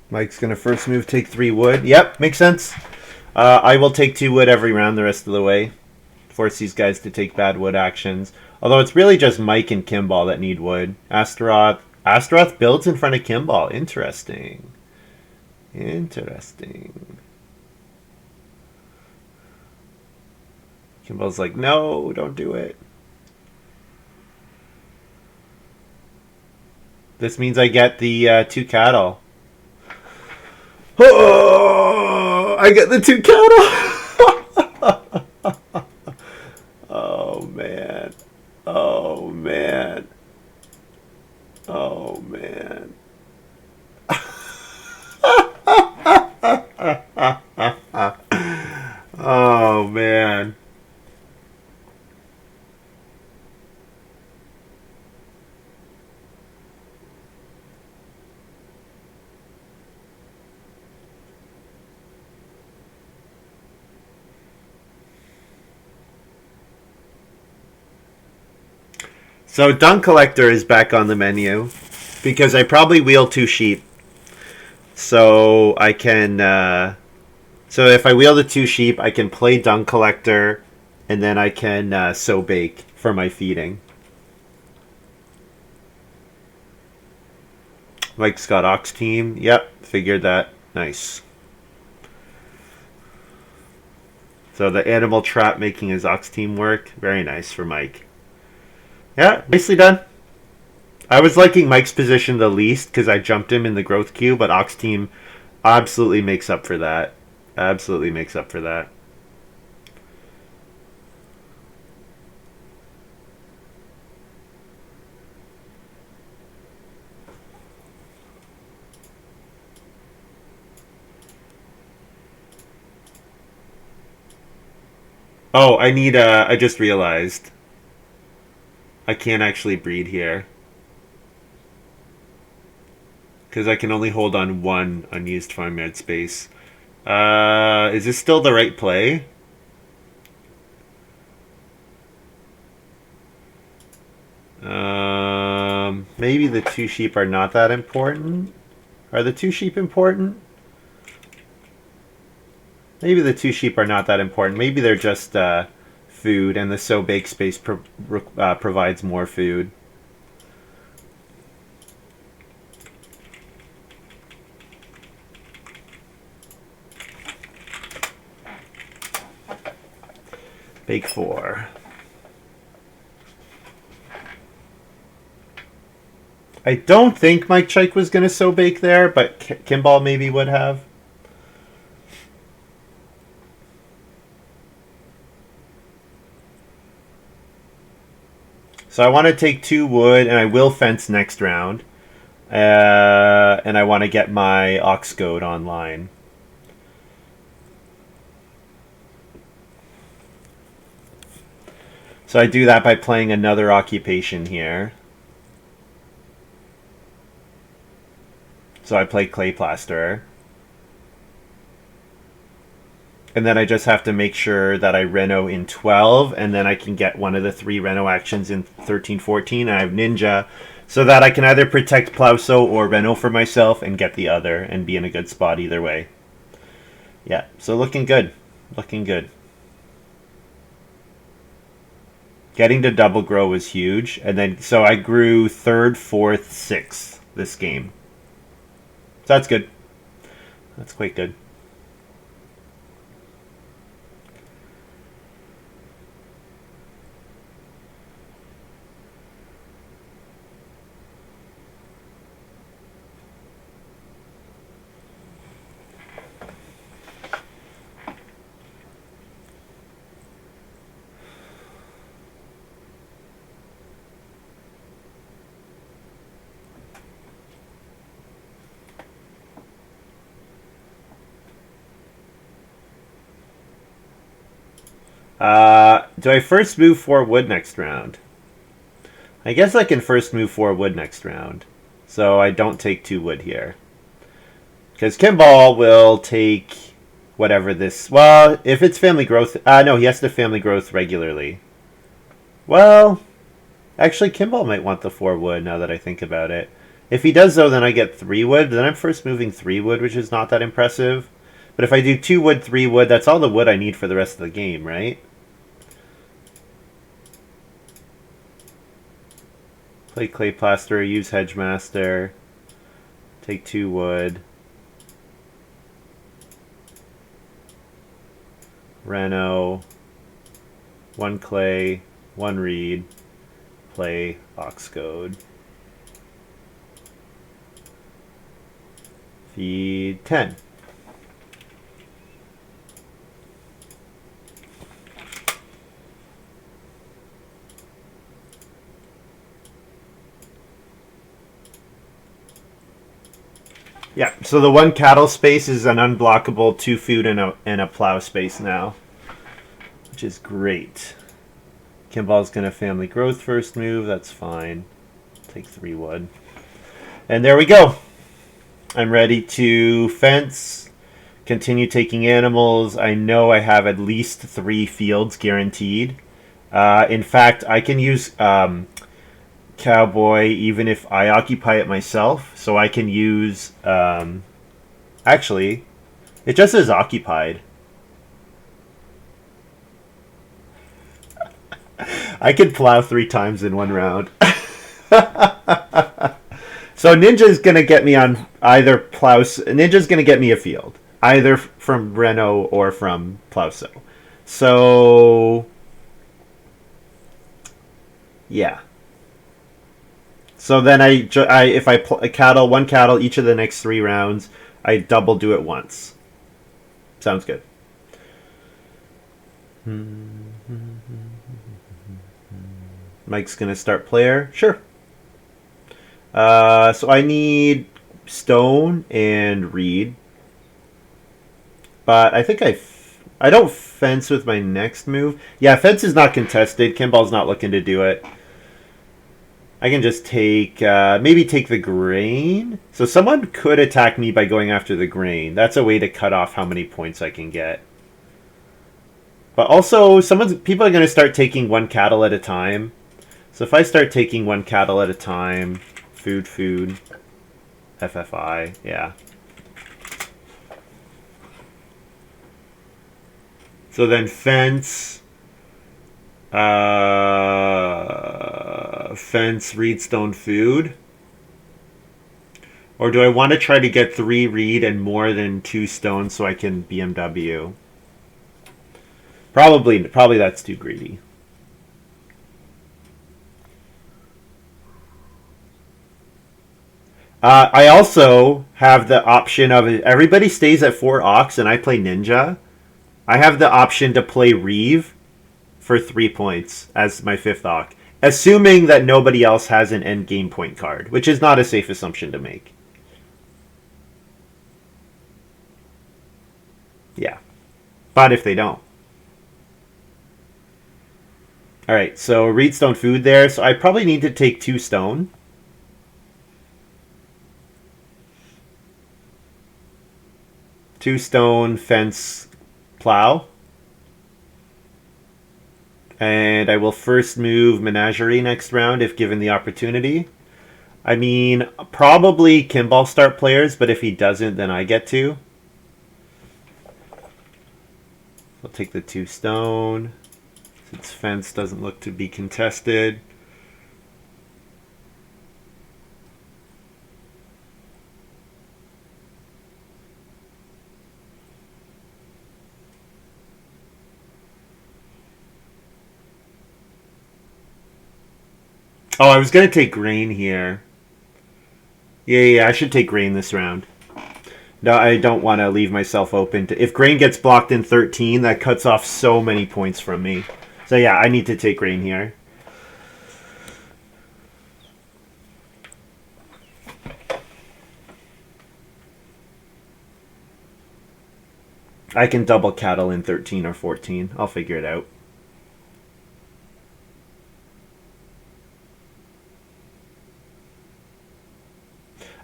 Mike's going to first move, take 3 wood. Yep, makes sense. I will take 2 wood every round the rest of the way. Force these guys to take bad wood actions. Although it's really just Mike and Kimball that need wood. Astaroth builds in front of Kimball. Interesting. Interesting. Kimball's like, no, don't do it. This means I get the 2 cattle. Oh, I get the 2 cattle. Oh man. Oh man. Oh man. Oh man. So dung collector is back on the menu because I probably wheel 2 sheep. So I can so if I wheel the 2 sheep, I can play dung collector and then I can sow bake for my feeding. Mike's got ox team. Yep, figured that. Nice. So the animal trap making his ox team work. Very nice for Mike. Yeah, nicely done. I was liking Mike's position the least because I jumped him in the growth queue, but Ox Team absolutely makes up for that. Absolutely makes up for that. Oh, I need I just realized I can't actually breed here. because I can only hold on one unused farmyard space. Is this still the right play? Maybe the 2 sheep are not that important. Are the 2 sheep important? Maybe the 2 sheep are not that important. Maybe they're just food, and the sow bake space provides more food. Bake 4. I don't think mikechike was going to sow bake there, but Kimball maybe would have. So I want to take 2 wood, and I will fence next round. And I want to get my ox goad online. So I do that by playing another occupation here. So I play clay plasterer. And then I just have to make sure that I reno in 12, and then I can get one of the 3 reno actions in 13, 14. I have ninja, so that I can either protect Plowsow or reno for myself and get the other and be in a good spot either way. Yeah, so looking good. Looking good. Getting to double grow was huge, and then so I grew 3rd, 4th, 6th this game. So that's good. That's quite good. Do I first move 4 wood next round? I guess I can first move 4 wood next round. So I don't take 2 wood here. Because Kimball will take whatever this... Well, if it's family growth... no, he has to family growth regularly. Well, actually Kimball might want the 4 wood now that I think about it. If he does, though, then I get 3 wood. Then I'm first moving 3 wood, which is not that impressive. But if I do 2 wood, 3 wood, that's all the wood I need for the rest of the game, right? Play clay plaster, use hedgemaster, take 2 wood, reno, 1 clay, 1 reed, play ox goad, feed 10. Yeah, so the 1 cattle space is an unblockable 2 food and a plow space now, which is great. Kimball's going to family growth first move. That's fine. Take 3 wood. And there we go. I'm ready to fence, continue taking animals. I know I have at least 3 fields guaranteed. In fact, I can use... cowboy even if I occupy it myself, so I can use actually it just says occupied. I could plow 3 times in 1 round. So Ninja's gonna get me on either plow. Ninja's gonna get me a field either from Reno or from Plowsow. So yeah. So then if I cattle 1 cattle each of the next 3 rounds, I double do it once. Sounds good. Mike's gonna start player. Sure. So I need stone and reed, but I think I don't fence with my next move. Yeah, fence is not contested. Kimball's not looking to do it. I can just take, maybe take the grain. So someone could attack me by going after the grain. That's a way to cut off how many points I can get. But also, people are going to start taking one cattle at a time. So if I start taking one cattle at a time, food, FFI, yeah. So then fence, fence, reedstone, food. Or do I want to try to get 3 reed and more than 2 stone so I can BMW? Probably that's too greedy. I also have the option of everybody stays at 4 ox and I play ninja. I have the option to play Reeve for 3 points as my 5th ox, assuming that nobody else has an end game point card, which is not a safe assumption to make. Yeah, but if they don't. All right, so reedstone food there. So I probably need to take 2 stone. 2 stone, fence, plow. And I will first move Menagerie next round if given the opportunity. I mean, probably Kimball start players, but if he doesn't, then I get to. I'll take the 2 stone. Since fence doesn't look to be contested. Oh, I was going to take grain here. Yeah, I should take grain this round. No, I don't want to leave myself open to... If grain gets blocked in 13, that cuts off so many points from me. So yeah, I need to take grain here. I can double cattle in 13 or 14. I'll figure it out.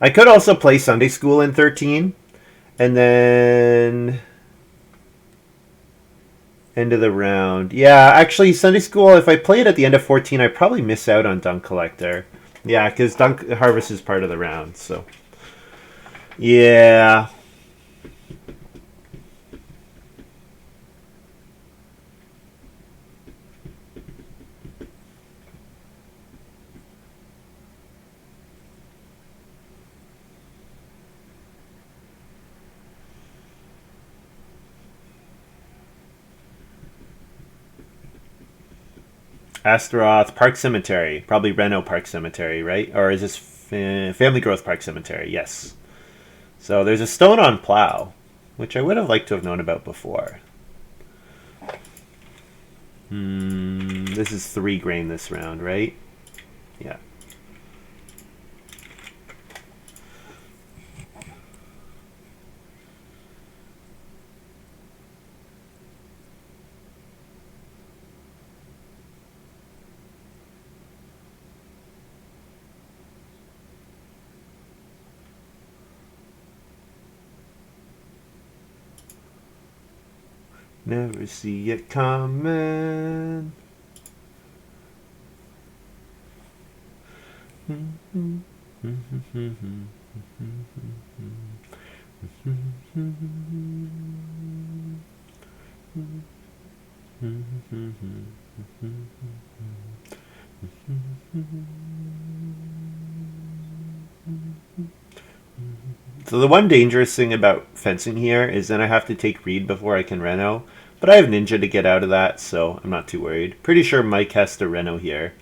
I could also play Sunday School in 13. And then... End of the round. Yeah, actually, Sunday School, if I play it at the end of 14, I probably miss out on Dunk Collector. Yeah, because Dunk Harvest is part of the round, so... Yeah... Astaroth, Park Cemetery. Probably Reno Park Cemetery, right? Or is this Family Growth Park Cemetery? Yes. So there's a stone on plow, which I would have liked to have known about before. This is 3 grain this round, right? Yeah. Never see it coming. So the one dangerous thing about fencing here is then I have to take Reed before I can Reno. But I have Ninja to get out of that, so I'm not too worried. Pretty sure Mike has to Reno here.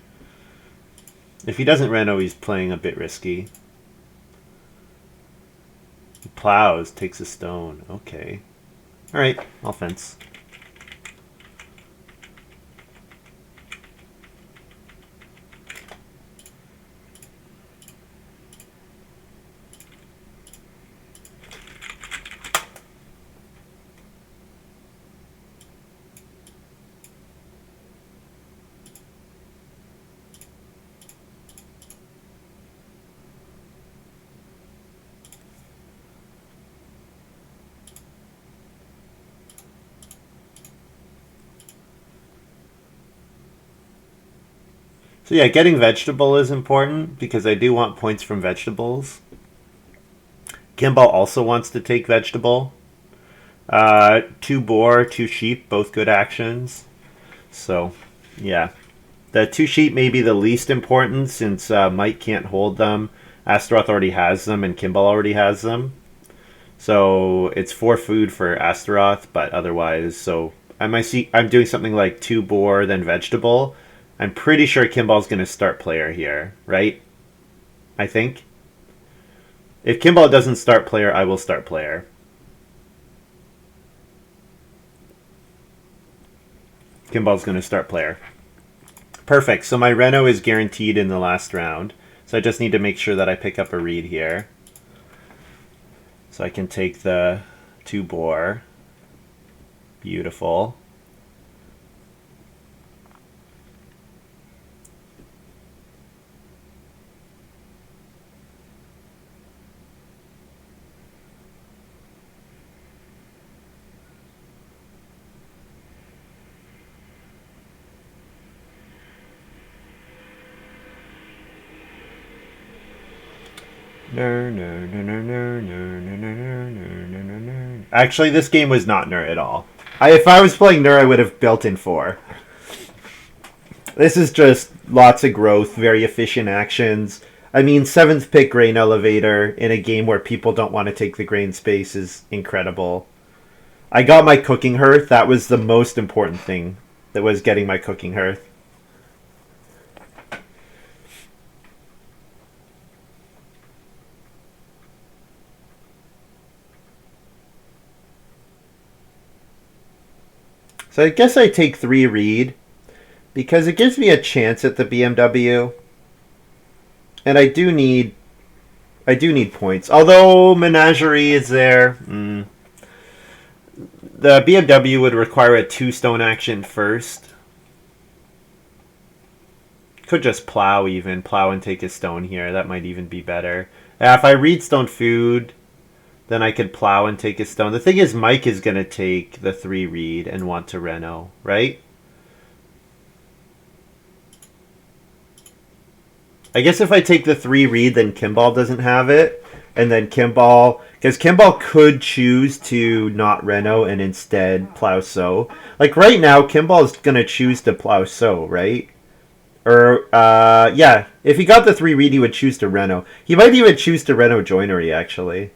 If he doesn't Reno, he's playing a bit risky. He plows, takes a stone. Okay. Alright, I'll fence. So yeah, getting vegetable is important because I do want points from vegetables. Kimball also wants to take vegetable. Two boar, two sheep, both good actions. So, yeah. The two sheep may be the least important since Mike can't hold them. Astaroth already has them and Kimball already has them. So it's 4 food for Astaroth, but otherwise, so I'm doing something like 2 boar, then vegetable. I'm pretty sure Kimball's going to start player here, right? I think. If Kimball doesn't start player, I will start player. Kimball's going to start player. Perfect. So my Reno is guaranteed in the last round. So I just need to make sure that I pick up a reed here. So I can take the 2 boar. Beautiful. Actually, this game was not Nur at all. If I was playing Nur, I would have built in 4. This is just lots of growth, very efficient actions. I mean, 7th pick grain elevator in a game where people don't want to take the grain space is incredible. I got my cooking hearth. That was the most important thing. That was getting my cooking hearth. So I guess I take 3 reed because it gives me a chance at the BMW. And I do need points. Although Menagerie is there. The BMW would require a 2 stone action first. Could just plow even. Plow and take a stone here. That might even be better. If I read stone food, then I could plow and take a stone. The thing is, Mike is going to take the 3 reed and want to Reno, right? I guess if I take the 3 reed, then Kimball doesn't have it. And then Kimball... Because Kimball could choose to not Reno and instead plow sow. Like right now, Kimball is going to choose to plow sow, right? Or, yeah. If he got the 3 reed, he would choose to Reno. He might even choose to Reno joinery, actually.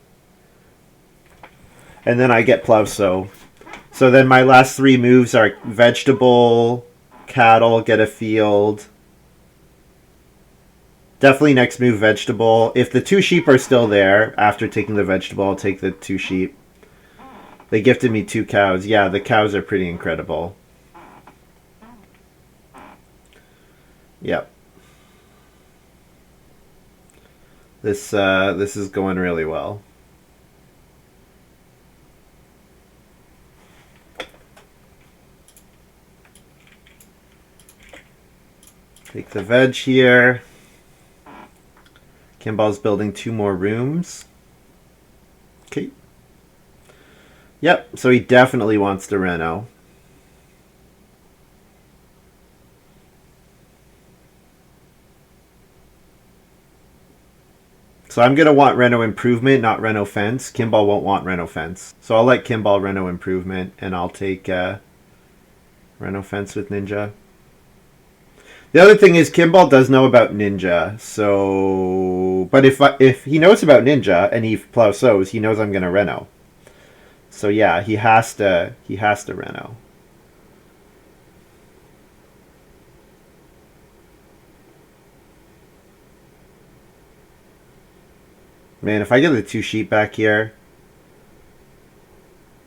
And then I get plow sow. So then my last 3 moves are vegetable, cattle, get a field. Definitely next move vegetable. If the 2 sheep are still there after taking the vegetable, I'll take the 2 sheep. They gifted me 2 cows. Yeah, the cows are pretty incredible. Yep. This is going really well. Take the veg here. Kimball's building 2 more rooms. Okay. Yep, so he definitely wants to Reno. So I'm going to want Reno Improvement, not Reno Fence. Kimball won't want Reno Fence. So I'll let Kimball Reno Improvement, and I'll take Reno Fence with Ninja. The other thing is Kimball does know about Ninja, so... But if he knows about Ninja and he plow sows, he knows I'm going to Reno. So yeah, he has to Reno. Man, if I get the 2 sheep back here...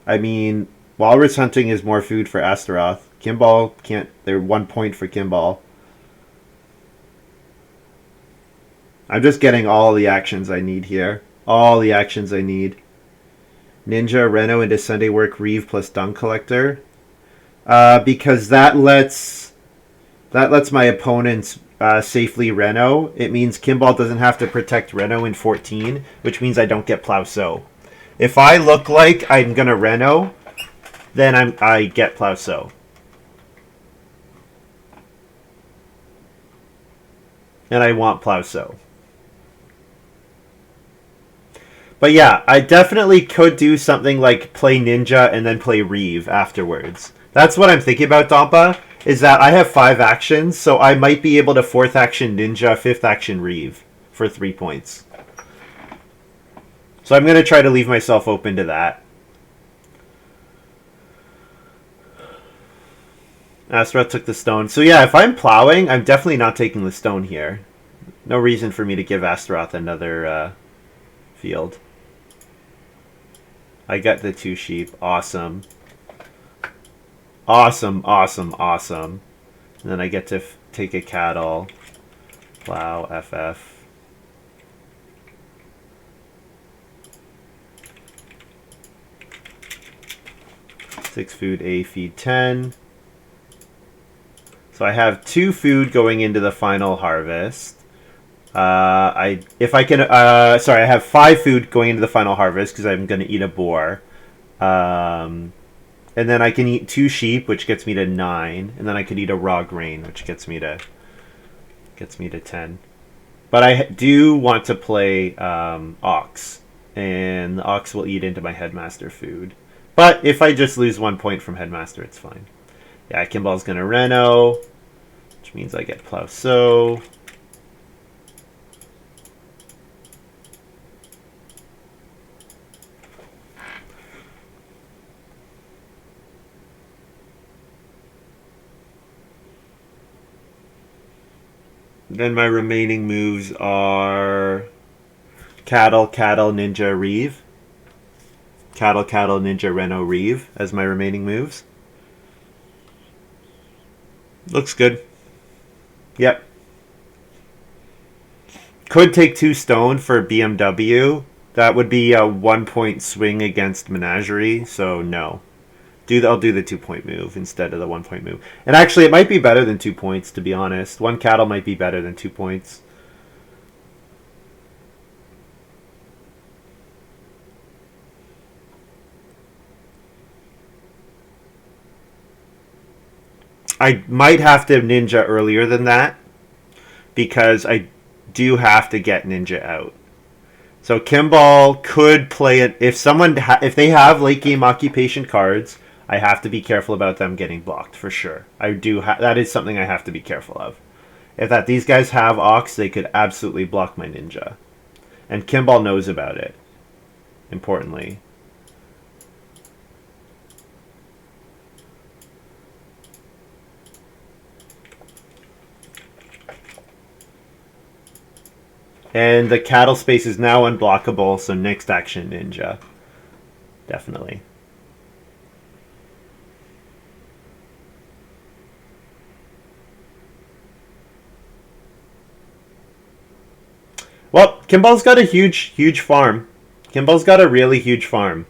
I mean, walrus hunting is more food for Astaroth. Kimball can't... They're 1 point for Kimball. I'm just getting all the actions I need here. All the actions I need. Ninja, Reno into Sunday Work, Reeve plus Dung Collector. Because that lets my opponents safely Reno. It means Kimball doesn't have to protect Reno in 14, which means I don't get Plow Sow. If I look like I'm going to Reno, then I get Plow Sow. and I want plow sow. But yeah, I definitely could do something like play ninja and then play reeve afterwards. That's what I'm thinking about, Dompa, is that I have 5 actions, so I might be able to 4th action ninja, 5th action reeve for 3 points. So I'm going to try to leave myself open to that. Astaroth took the stone. So yeah, if I'm plowing, I'm definitely not taking the stone here. No reason for me to give Astaroth another field. I got the 2 sheep. Awesome. Awesome, awesome, awesome. And then I get to take a cattle. Plow, FF. Six food, A, feed 10. So I have 2 food going into the final harvest. I have 5 food going into the final harvest because I'm going to eat a boar. And then I can eat 2 sheep, which gets me to 9, and then I could eat a raw grain, which gets me to 10. But I do want to play ox, and the ox will eat into my headmaster food. But if I just lose 1 point from headmaster, it's fine. Yeah, Kimball's gonna reno, which means I get plow sow. Then my remaining moves are cattle, ninja, reeve. Cattle, ninja, reno, reeve as my remaining moves. Looks good. Yep. Could take 2 stone for BMW. That would be a 1 point swing against Menagerie, so no. I'll do the 2 point move instead of the 1 point move. And actually, it might be better than 2 points, to be honest. 1 cattle might be better than 2 points. I might have to ninja earlier than that because I do have to get ninja out. So Kimball could play it if if they have late game occupation cards. I have to be careful about them getting blocked for sure. That is something I have to be careful of. If these guys have Ox, they could absolutely block my ninja, and Kimball knows about it. Importantly. And the cattle space is now unblockable, so next action ninja. Definitely. Well, Kimball's got a huge farm. Kimball's got a really huge farm.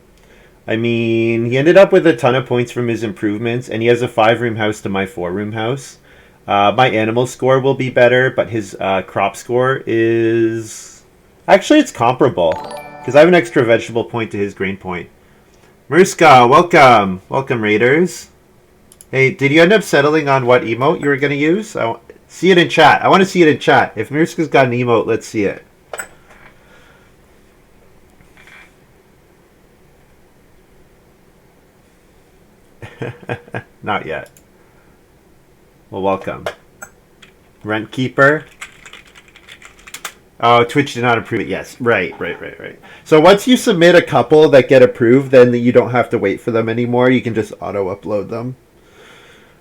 I mean, he ended up with a ton of points from his improvements, and he has a 5-room house to my 4-room house. My animal score will be better, but his crop score is... Actually, it's comparable, because I have an extra vegetable point to his grain point. Murska, welcome! Welcome, Raiders. Hey, did you end up settling on what emote you were going to use? See it in chat. I want to see it in chat. If Murska's got an emote, let's see it. Not yet. Well, welcome. Rent Keeper. Oh, Twitch did not approve it. Yes, right. So once you submit a couple that get approved, then you don't have to wait for them anymore. You can just auto-upload them.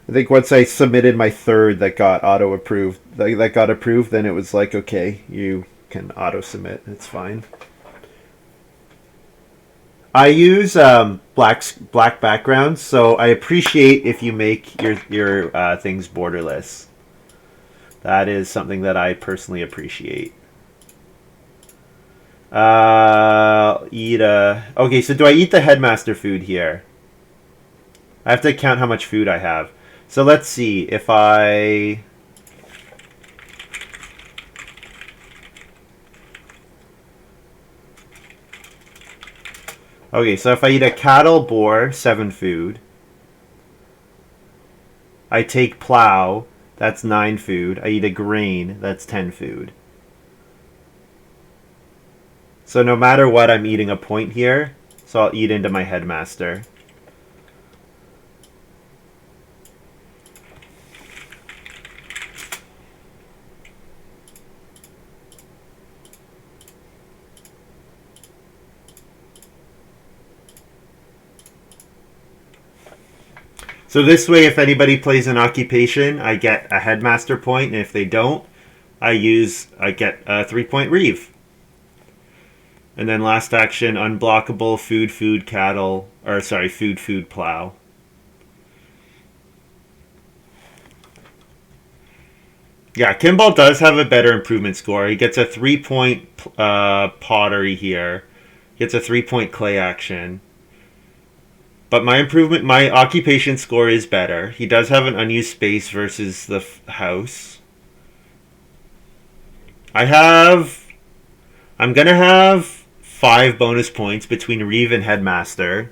I think once I submitted my 3rd that got auto-approved, that got approved, then it was like, okay, you can auto-submit. It's fine. I use black backgrounds, so I appreciate if you make your things borderless. That is something that I personally appreciate. Okay, so do I eat the headmaster food here? I have to count how much food I have. So let's see if I... Okay, so if I eat a cattle boar, 7 food. I take plow, That's 9 food. I eat a grain. That's 10 food. So no matter what, I'm eating a point here. So I'll eat into my headmaster. So this way, if anybody plays an occupation, I get a headmaster point, and if they don't, I get a 3-point reeve. And then last action, unblockable, food, cattle, or sorry, food, plow. Yeah, Kimball does have a better improvement score. He gets a 3-point pottery here. He gets a 3-point clay action. But my occupation score is better. He does have an unused space versus the house. I'm gonna have 5 bonus points between Reeve and Headmaster.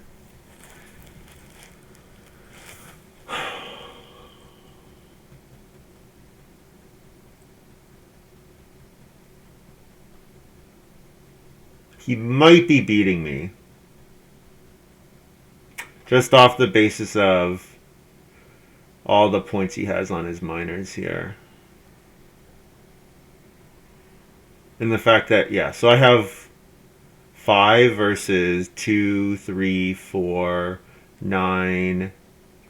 He might be beating me. Just off the basis of all the points he has on his miners here. And the fact that, yeah, so I have 5 versus 2, 3, 4, 9,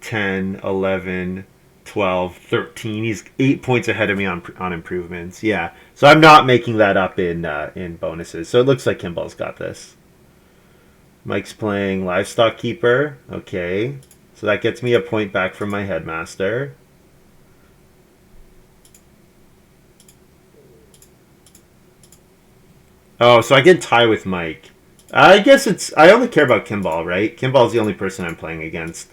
10, 11, 12, 13. He's 8 points ahead of me on improvements. Yeah. So I'm not making that up in bonuses. So it looks like Kimball's got this. Mike's playing Livestock Keeper. Okay. So that gets me a point back from my headmaster. Oh, so I can tie with Mike. I guess I only care about Kimball, right? Kimball's the only person I'm playing against.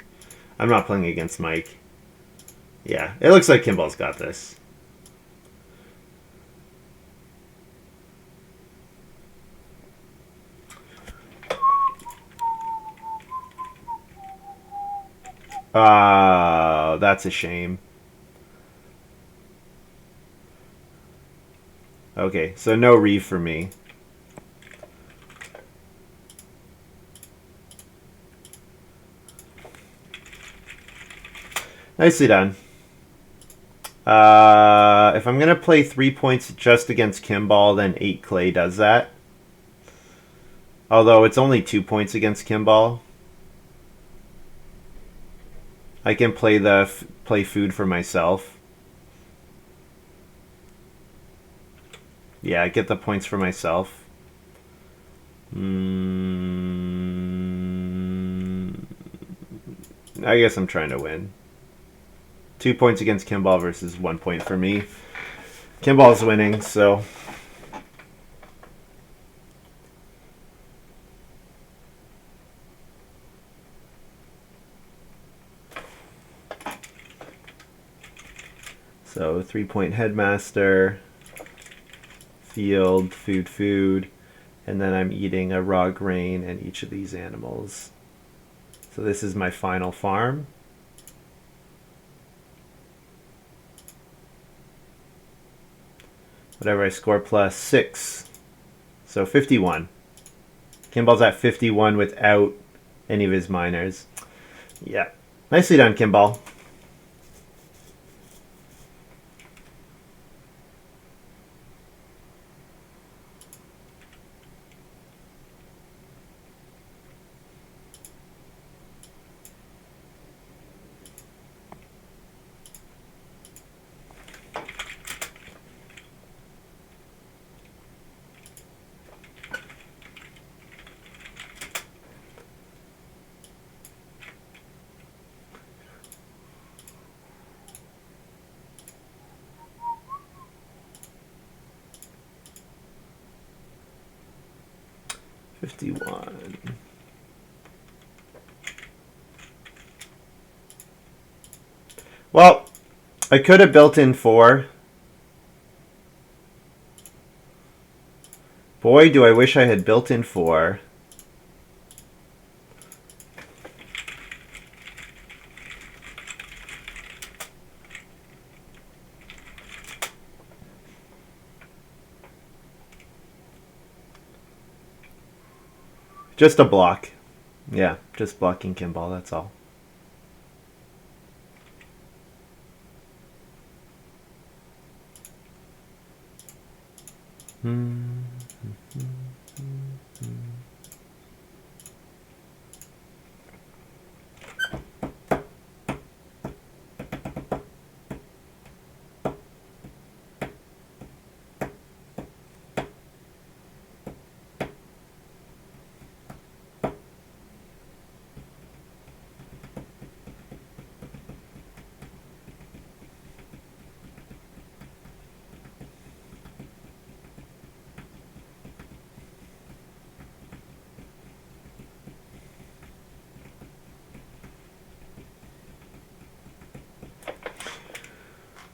I'm not playing against Mike. Yeah, it looks like Kimball's got this. That's a shame. Okay, so no Reeve for me. Nicely done. If I'm going to play 3 points just against Kimball, then 8 clay does that. Although it's only 2 points against Kimball. I can play food for myself. Yeah, I get the points for myself. I guess I'm trying to win. 2 points against Kimball versus 1 point for me. Kimball's winning, so... So 3-point headmaster, field, food, and then I'm eating a raw grain and each of these animals. So this is my final farm. Whatever I score plus 6. So 51. Kimball's at 51 without any of his miners. Yeah. Nicely done, Kimball. Well, I could have built in 4. Boy, do I wish I had built in 4. Just a block. Yeah, just blocking Kimball, that's all.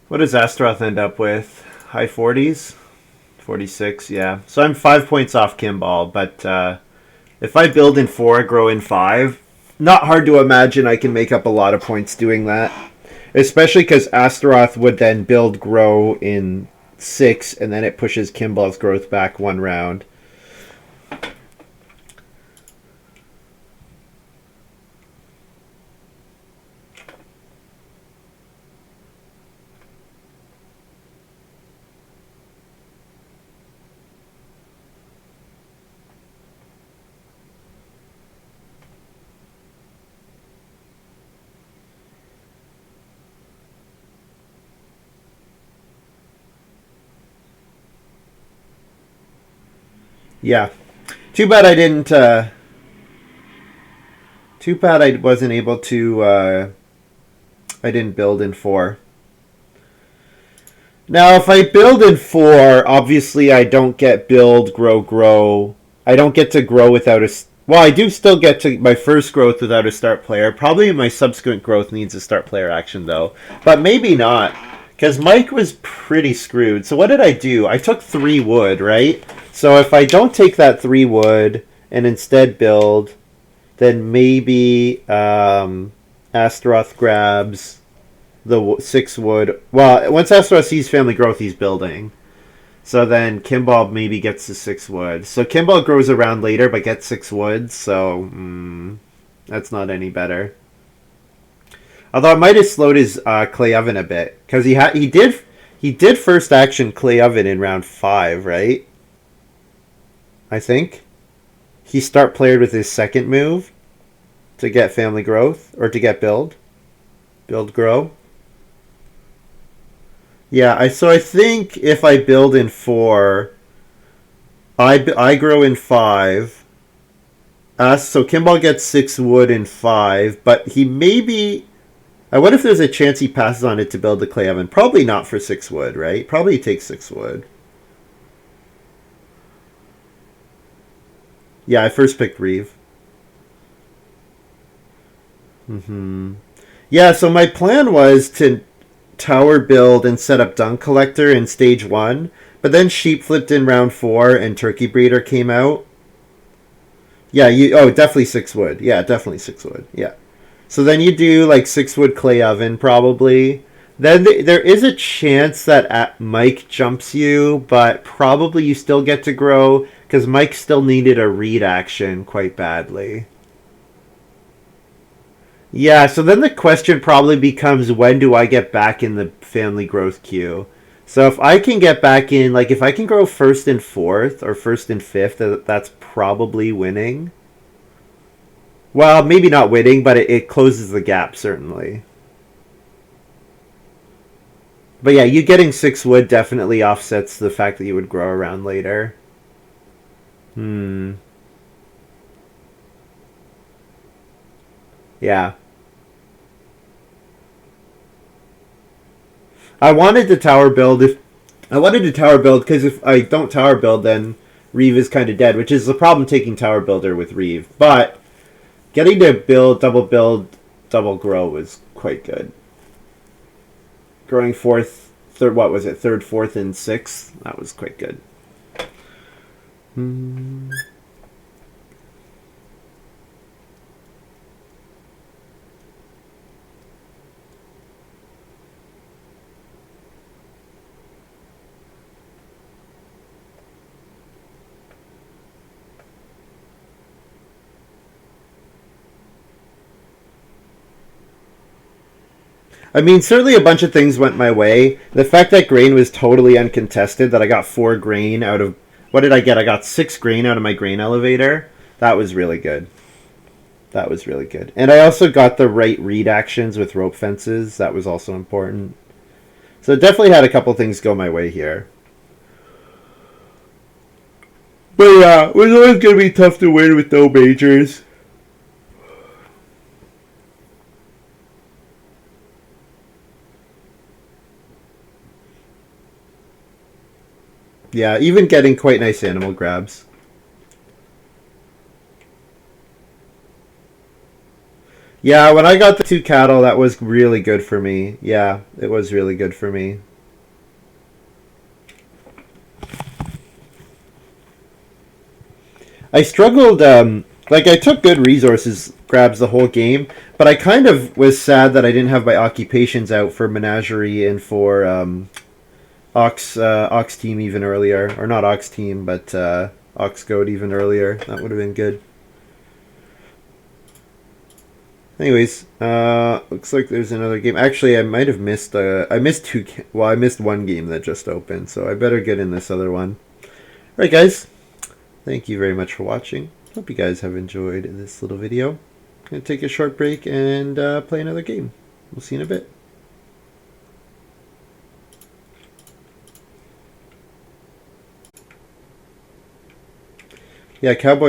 What does Astaroth end up with? High 40s? 46, yeah. So I'm 5 points off Kimball, but if I build in 4, grow in 5, not hard to imagine I can make up a lot of points doing that. Especially because Astaroth would then build grow in 6, and then it pushes Kimball's growth back 1 round. Yeah. Too bad I didn't. Too bad I wasn't able to. I didn't build in 4. Now, if I build in 4, obviously I don't get build, grow, grow. I don't get to grow without a. Well, I do still get to my first growth without a start player. Probably my subsequent growth needs a start player action, though. But maybe not. Because Mike was pretty screwed. So what did I do? I took 3 wood, right? So if I don't take that 3 wood and instead build, then maybe Astaroth grabs the 6 wood. Well, once Astaroth sees family growth, he's building. So then Kimball maybe gets the 6 wood. So Kimball grows around later but gets 6 wood, so that's not any better. Although it might have slowed his clay oven a bit, because he did first action clay oven in round 5, right? I think he start played with his second move to get family growth or to get build grow. Yeah, so I think if I build in 4, I grow in 5. So Kimball gets 6 wood in 5, but he maybe. I wonder if there's a chance he passes on it to build the clay oven. Probably not for 6 wood, right? Probably takes 6 wood. Yeah, I first picked Reeve. Yeah, so my plan was to tower build and set up dung collector in stage 1, but then sheep flipped in round 4 and turkey breeder came out. Yeah, definitely 6 wood. Yeah, definitely 6 wood. Yeah. So then you do like 6 wood clay oven probably. Then there is a chance that Mike jumps you, but probably you still get to grow because Mike still needed a read action quite badly. Yeah, so then the question probably becomes when do I get back in the family growth queue? So if I can get back in, like if I can grow first and fourth or first and fifth, that's probably winning. Well, maybe not winning, but it closes the gap, certainly. But yeah, you getting 6 wood definitely offsets the fact that you would grow around later. Hmm. Yeah. I wanted to tower build if I wanted to tower build because if I don't tower build, then Reeve is kind of dead, which is the problem taking tower builder with Reeve. But getting to build, double grow was quite good. Growing fourth, third, what was it? Third, fourth, and sixth. That was quite good. Hmm. I mean, certainly a bunch of things went my way. The fact that grain was totally uncontested, that I got 4 grain out of... What did I get? I got 6 grain out of my grain elevator. That was really good. That was really good. And I also got the right read actions with rope fences. That was also important. So definitely had a couple things go my way here. But yeah, it was always going to be tough to win with no majors. Yeah, even getting quite nice animal grabs. Yeah, when I got the 2 cattle, that was really good for me. Yeah, it was really good for me. I struggled, like I took good resources grabs the whole game, but I kind of was sad that I didn't have my occupations out for menagerie and for ox team even earlier, or not ox team, but ox goat even earlier. That would have been good. Anyways, looks like there's another game. Actually, I might have missed. I missed two. Well, I missed one game that just opened, so I better get in this other one. All right, guys. Thank you very much for watching. Hope you guys have enjoyed this little video. I'm gonna take a short break and play another game. We'll see you in a bit. Yeah, Cowboy.